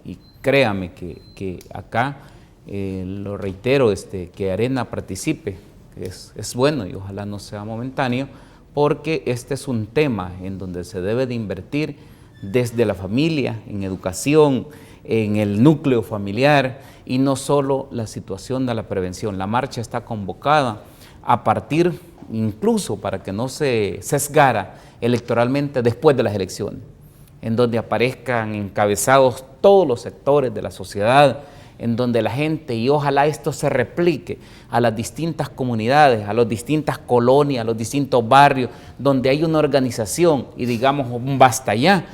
y créame que acá, lo reitero, que Arena participe, es bueno y ojalá no sea momentáneo, porque este es un tema en donde se debe de invertir desde la familia, en educación, en el núcleo familiar, y no solo la situación de la prevención. La marcha está convocada a partir, incluso para que no se sesgara electoralmente después de las elecciones, en donde aparezcan encabezados todos los sectores de la sociedad, en donde la gente, y ojalá esto se replique a las distintas comunidades, a las distintas colonias, a los distintos barrios, donde hay una organización y digamos un basta ya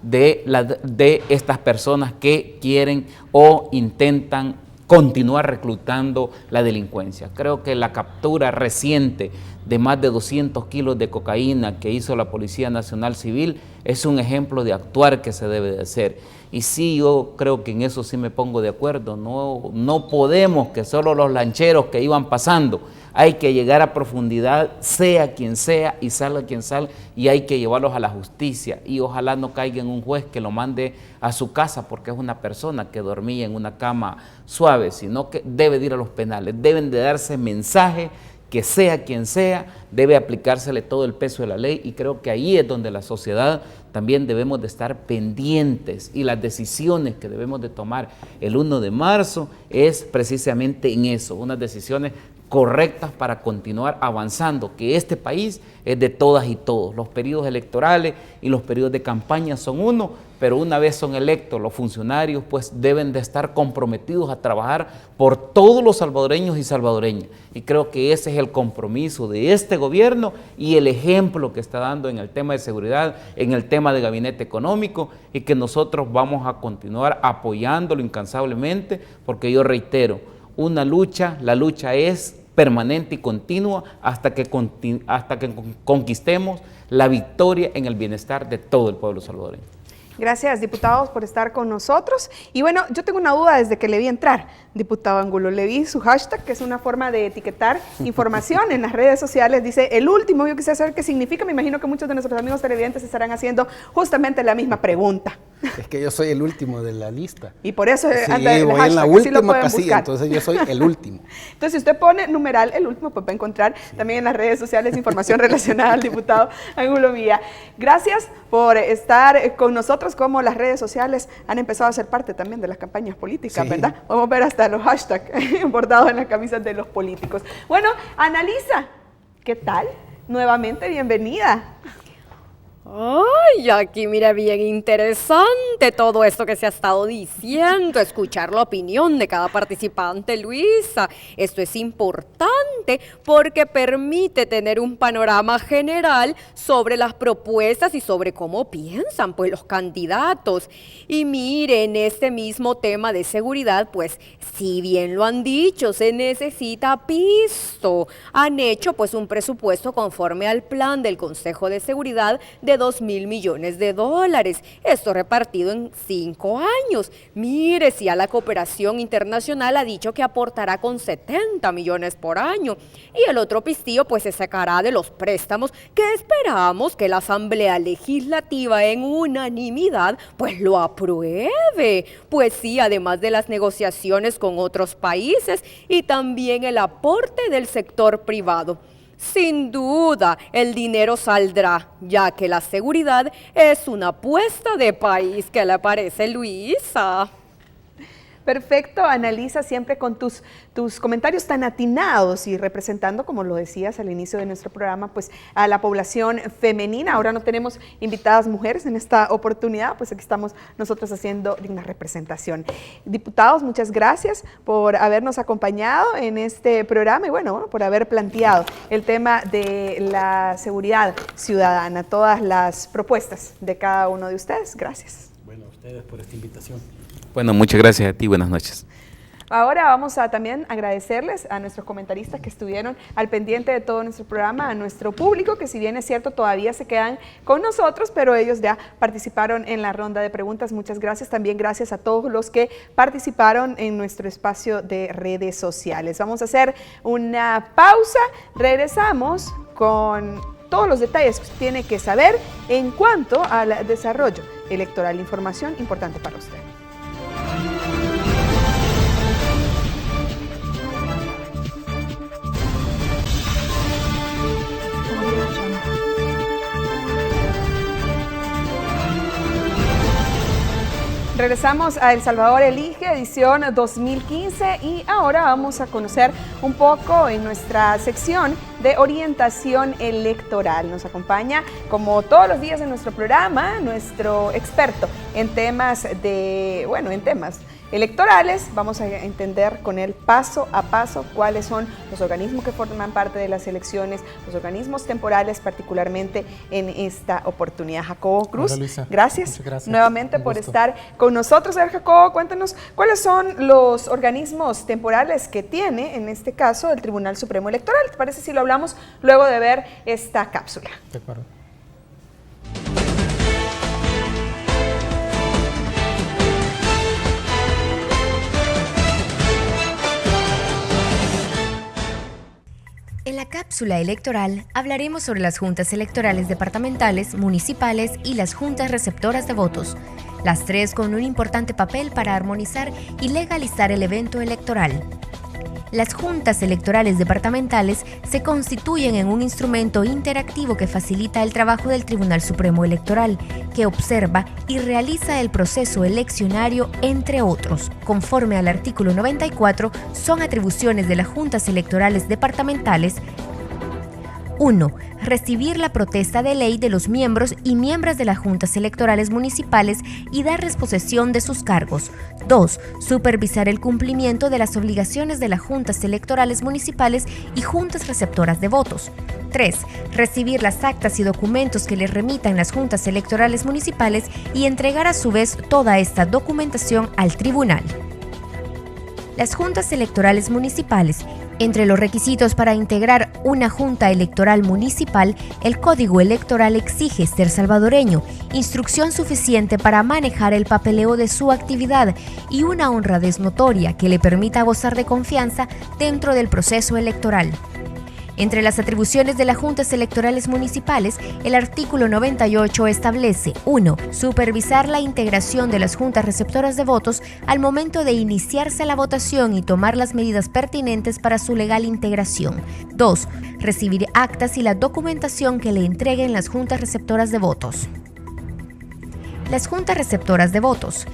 de estas personas que quieren o intentan continuar reclutando la delincuencia. Creo que la captura reciente de más de 200 kilos de cocaína que hizo la Policía Nacional Civil es un ejemplo de actuar que se debe de hacer. Y sí, yo creo que en eso sí me pongo de acuerdo, no podemos que solo los lancheros que iban pasando, hay que llegar a profundidad, sea quien sea y salga quien salga, y hay que llevarlos a la justicia, y ojalá no caiga en un juez que lo mande a su casa porque es una persona que dormía en una cama suave, sino que debe de ir a los penales, deben de darse mensaje que sea quien sea, debe aplicársele todo el peso de la ley, y creo que ahí es donde la sociedad también debemos de estar pendientes, y las decisiones que debemos de tomar el 1 de marzo es precisamente en eso, unas decisiones correctas para continuar avanzando, que este país es de todas y todos. Los periodos electorales y los periodos de campaña son uno, pero una vez son electos los funcionarios, pues deben de estar comprometidos a trabajar por todos los salvadoreños y salvadoreñas. Y creo que ese es el compromiso de este gobierno y el ejemplo que está dando en el tema de seguridad, en el tema de gabinete económico, y que nosotros vamos a continuar apoyándolo incansablemente, porque yo reitero, la lucha es permanente y continua hasta que conquistemos la victoria en el bienestar de todo el pueblo salvadoreño. Gracias, diputados, por estar con nosotros. Y bueno, yo tengo una duda desde que le vi entrar, diputado Angulo. Le vi su hashtag, que es una forma de etiquetar información en las redes sociales. Dice, el último, yo quise saber qué significa. Me imagino que muchos de nuestros amigos televidentes estarán haciendo justamente la misma pregunta. Es que yo soy el último de la lista. Y por eso sí, anda el voy hashtag, en la última casilla, entonces yo soy el último. Entonces, si usted pone numeral el último, pues va a encontrar también en las redes sociales información relacionada al diputado Angulo Milla. Gracias por estar con nosotros, como las redes sociales han empezado a ser parte también de las campañas políticas, sí, ¿verdad? Vamos a ver hasta los hashtags bordados en las camisas de los políticos. Bueno, Annalisa, ¿qué tal? Nuevamente, bienvenida. Ay, aquí mira, bien interesante todo esto que se ha estado diciendo, escuchar la opinión de cada participante, Luisa. Esto es importante porque permite tener un panorama general sobre las propuestas y sobre cómo piensan pues los candidatos. Y miren, este mismo tema de seguridad, pues si bien lo han dicho, se necesita pisto. Han hecho pues un presupuesto conforme al plan del Consejo de Seguridad de 2.000 millones de dólares, esto repartido en 5 años. Mire, si a la cooperación internacional ha dicho que aportará con 70 millones por año, y el otro pistillo pues se sacará de los préstamos que esperamos que la Asamblea Legislativa en unanimidad pues lo apruebe. Pues sí, además de las negociaciones con otros países y también el aporte del sector privado. Sin duda, el dinero saldrá, ya que la seguridad es una apuesta de país. ¿Qué le parece, Luisa? Perfecto, Annalisa, siempre con tus comentarios tan atinados y representando, como lo decías al inicio de nuestro programa, pues a la población femenina. Ahora no tenemos invitadas mujeres en esta oportunidad, pues aquí estamos nosotros haciendo una representación. Diputados, muchas gracias por habernos acompañado en este programa y bueno, por haber planteado el tema de la seguridad ciudadana, todas las propuestas de cada uno de ustedes. Gracias. Bueno, a ustedes por esta invitación. Bueno, muchas gracias a ti, buenas noches. Ahora vamos a también agradecerles a nuestros comentaristas que estuvieron al pendiente de todo nuestro programa, a nuestro público, que si bien es cierto todavía se quedan con nosotros, pero ellos ya participaron en la ronda de preguntas. Muchas gracias. También gracias a todos los que participaron en nuestro espacio de redes sociales. Vamos a hacer una pausa. Regresamos con todos los detalles que usted tiene que saber en cuanto al desarrollo electoral. Información importante para usted. Regresamos a El Salvador Elige, edición 2015, y ahora vamos a conocer un poco en nuestra sección de orientación electoral. Nos acompaña, como todos los días en nuestro programa, nuestro experto en temas electorales. Vamos a entender con él paso a paso cuáles son los organismos que forman parte de las elecciones, los organismos temporales, particularmente en esta oportunidad. Jacobo Cruz, hola, Luisa. Gracias nuevamente por gusto. Estar con nosotros. A ver, Jacobo, cuéntanos cuáles son los organismos temporales que tiene, en este caso, el Tribunal Supremo Electoral. ¿Te parece si lo hablamos luego de ver esta cápsula? De acuerdo. En la cápsula electoral hablaremos sobre las juntas electorales departamentales, municipales y las juntas receptoras de votos, las tres con un importante papel para armonizar y legalizar el evento electoral. Las juntas electorales departamentales se constituyen en un instrumento interactivo que facilita el trabajo del Tribunal Supremo Electoral, que observa y realiza el proceso eleccionario, entre otros. Conforme al artículo 94, son atribuciones de las juntas electorales departamentales: 1. Recibir la protesta de ley de los miembros y miembros de las juntas electorales municipales y darles posesión de sus cargos. 2. Supervisar el cumplimiento de las obligaciones de las juntas electorales municipales y juntas receptoras de votos. 3. Recibir las actas y documentos que les remitan las juntas electorales municipales y entregar a su vez toda esta documentación al tribunal. Las juntas electorales municipales. Entre los requisitos para integrar una junta electoral municipal, el Código Electoral exige ser salvadoreño, instrucción suficiente para manejar el papeleo de su actividad y una honradez notoria que le permita gozar de confianza dentro del proceso electoral. Entre las atribuciones de las juntas electorales municipales, el artículo 98 establece: 1. Supervisar la integración de las juntas receptoras de votos al momento de iniciarse la votación y tomar las medidas pertinentes para su legal integración. 2. Recibir actas y la documentación que le entreguen las juntas receptoras de votos. Las juntas receptoras de votos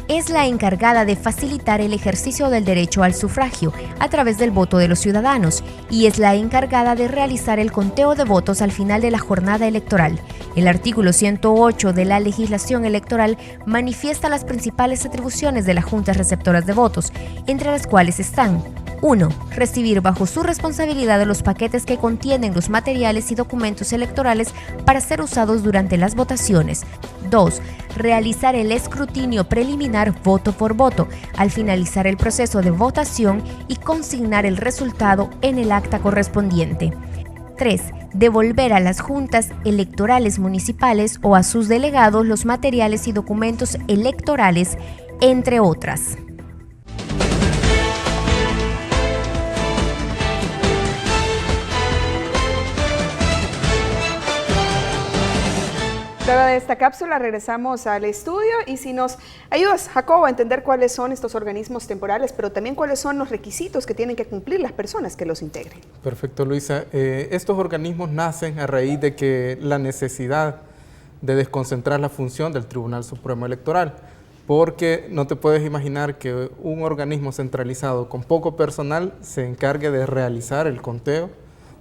es la encargada de facilitar el ejercicio del derecho al sufragio a través del voto de los ciudadanos y es la encargada de realizar el conteo de votos al final de la jornada electoral. El artículo 108 de la legislación electoral manifiesta las principales atribuciones de las juntas receptoras de votos, entre las cuales están: 1. Recibir bajo su responsabilidad los paquetes que contienen los materiales y documentos electorales para ser usados durante las votaciones. 2. Realizar el escrutinio preliminar voto por voto al finalizar el proceso de votación y consignar el resultado en el acta correspondiente. 3. Devolver a las juntas electorales municipales o a sus delegados los materiales y documentos electorales, entre otras. Luego de esta cápsula regresamos al estudio y si nos ayudas, Jacobo, a entender cuáles son estos organismos temporales, pero también cuáles son los requisitos que tienen que cumplir las personas que los integren. Perfecto, Luisa. Estos organismos nacen a raíz de que la necesidad de desconcentrar la función del Tribunal Supremo Electoral, porque no te puedes imaginar que un organismo centralizado con poco personal se encargue de realizar el conteo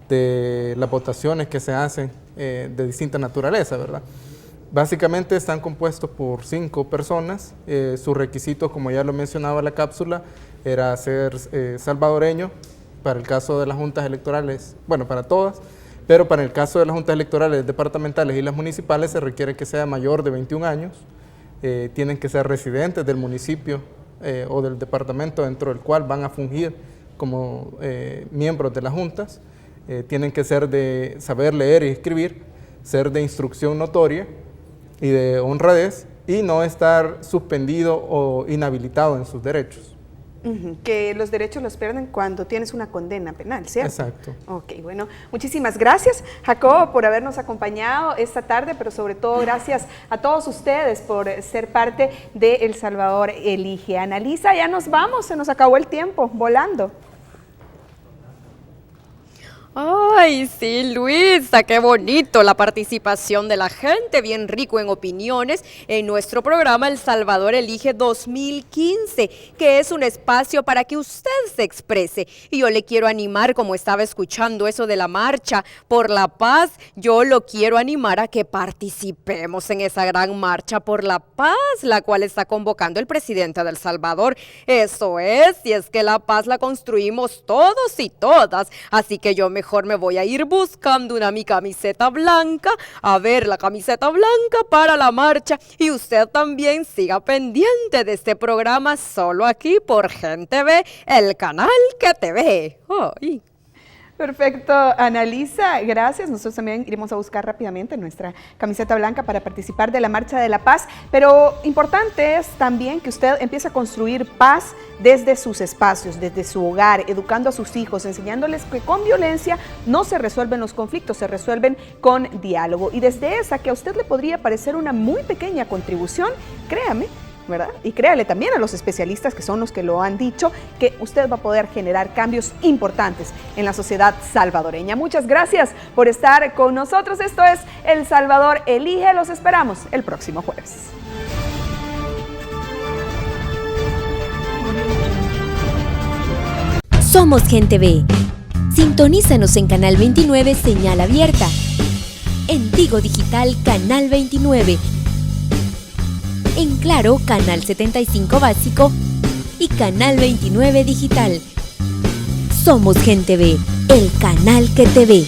de las votaciones que se hacen de distinta naturaleza, ¿verdad? Básicamente están compuestos por 5 personas. Sus requisitos, como ya lo mencionaba la cápsula, era ser salvadoreño para el caso de las juntas electorales, bueno, para todas, pero para el caso de las juntas electorales departamentales y las municipales se requiere que sea mayor de 21 años, tienen que ser residentes del municipio o del departamento dentro del cual van a fungir como miembros de las juntas, tienen que ser de saber leer y escribir, ser de instrucción notoria y de honradez y no estar suspendido o inhabilitado en sus derechos. Que los derechos los pierden cuando tienes una condena penal, ¿cierto? Exacto. Ok, bueno, muchísimas gracias, Jacobo, por habernos acompañado esta tarde, pero sobre todo gracias a todos ustedes por ser parte de El Salvador Elige. Analisa, ya nos vamos, se nos acabó el tiempo, volando. Ay, sí, Luisa, qué bonito la participación de la gente, bien rico en opiniones en nuestro programa El Salvador Elige 2015, que es un espacio para que usted se exprese. Y yo le quiero animar, como estaba escuchando eso de la marcha por la paz, yo lo quiero animar a que participemos en esa gran marcha por la paz, la cual está convocando el presidente de El Salvador. Eso es, si es que la paz la construimos todos y todas, así que yo mejor me voy a ir buscando mi camiseta blanca, a ver la camiseta blanca para la marcha, y usted también siga pendiente de este programa solo aquí por Gente Ve, el canal que te ve. Ay. Perfecto, Analisa, gracias. Nosotros también iremos a buscar rápidamente nuestra camiseta blanca para participar de la Marcha de la Paz, pero importante es también que usted empiece a construir paz desde sus espacios, desde su hogar, educando a sus hijos, enseñándoles que con violencia no se resuelven los conflictos, se resuelven con diálogo. Y desde esa, que a usted le podría parecer una muy pequeña contribución, créame, ¿verdad? Y créale también a los especialistas, que son los que lo han dicho, que usted va a poder generar cambios importantes en la sociedad salvadoreña. Muchas gracias por estar con nosotros. Esto es El Salvador Elige. Los esperamos el próximo jueves. Somos Gente Ve. Sintonízanos en Canal 29, señal abierta. En Tigo Digital, Canal 29. En Claro, Canal 75 Básico y Canal 29 Digital. Somos Gente Ve, el canal que te ve.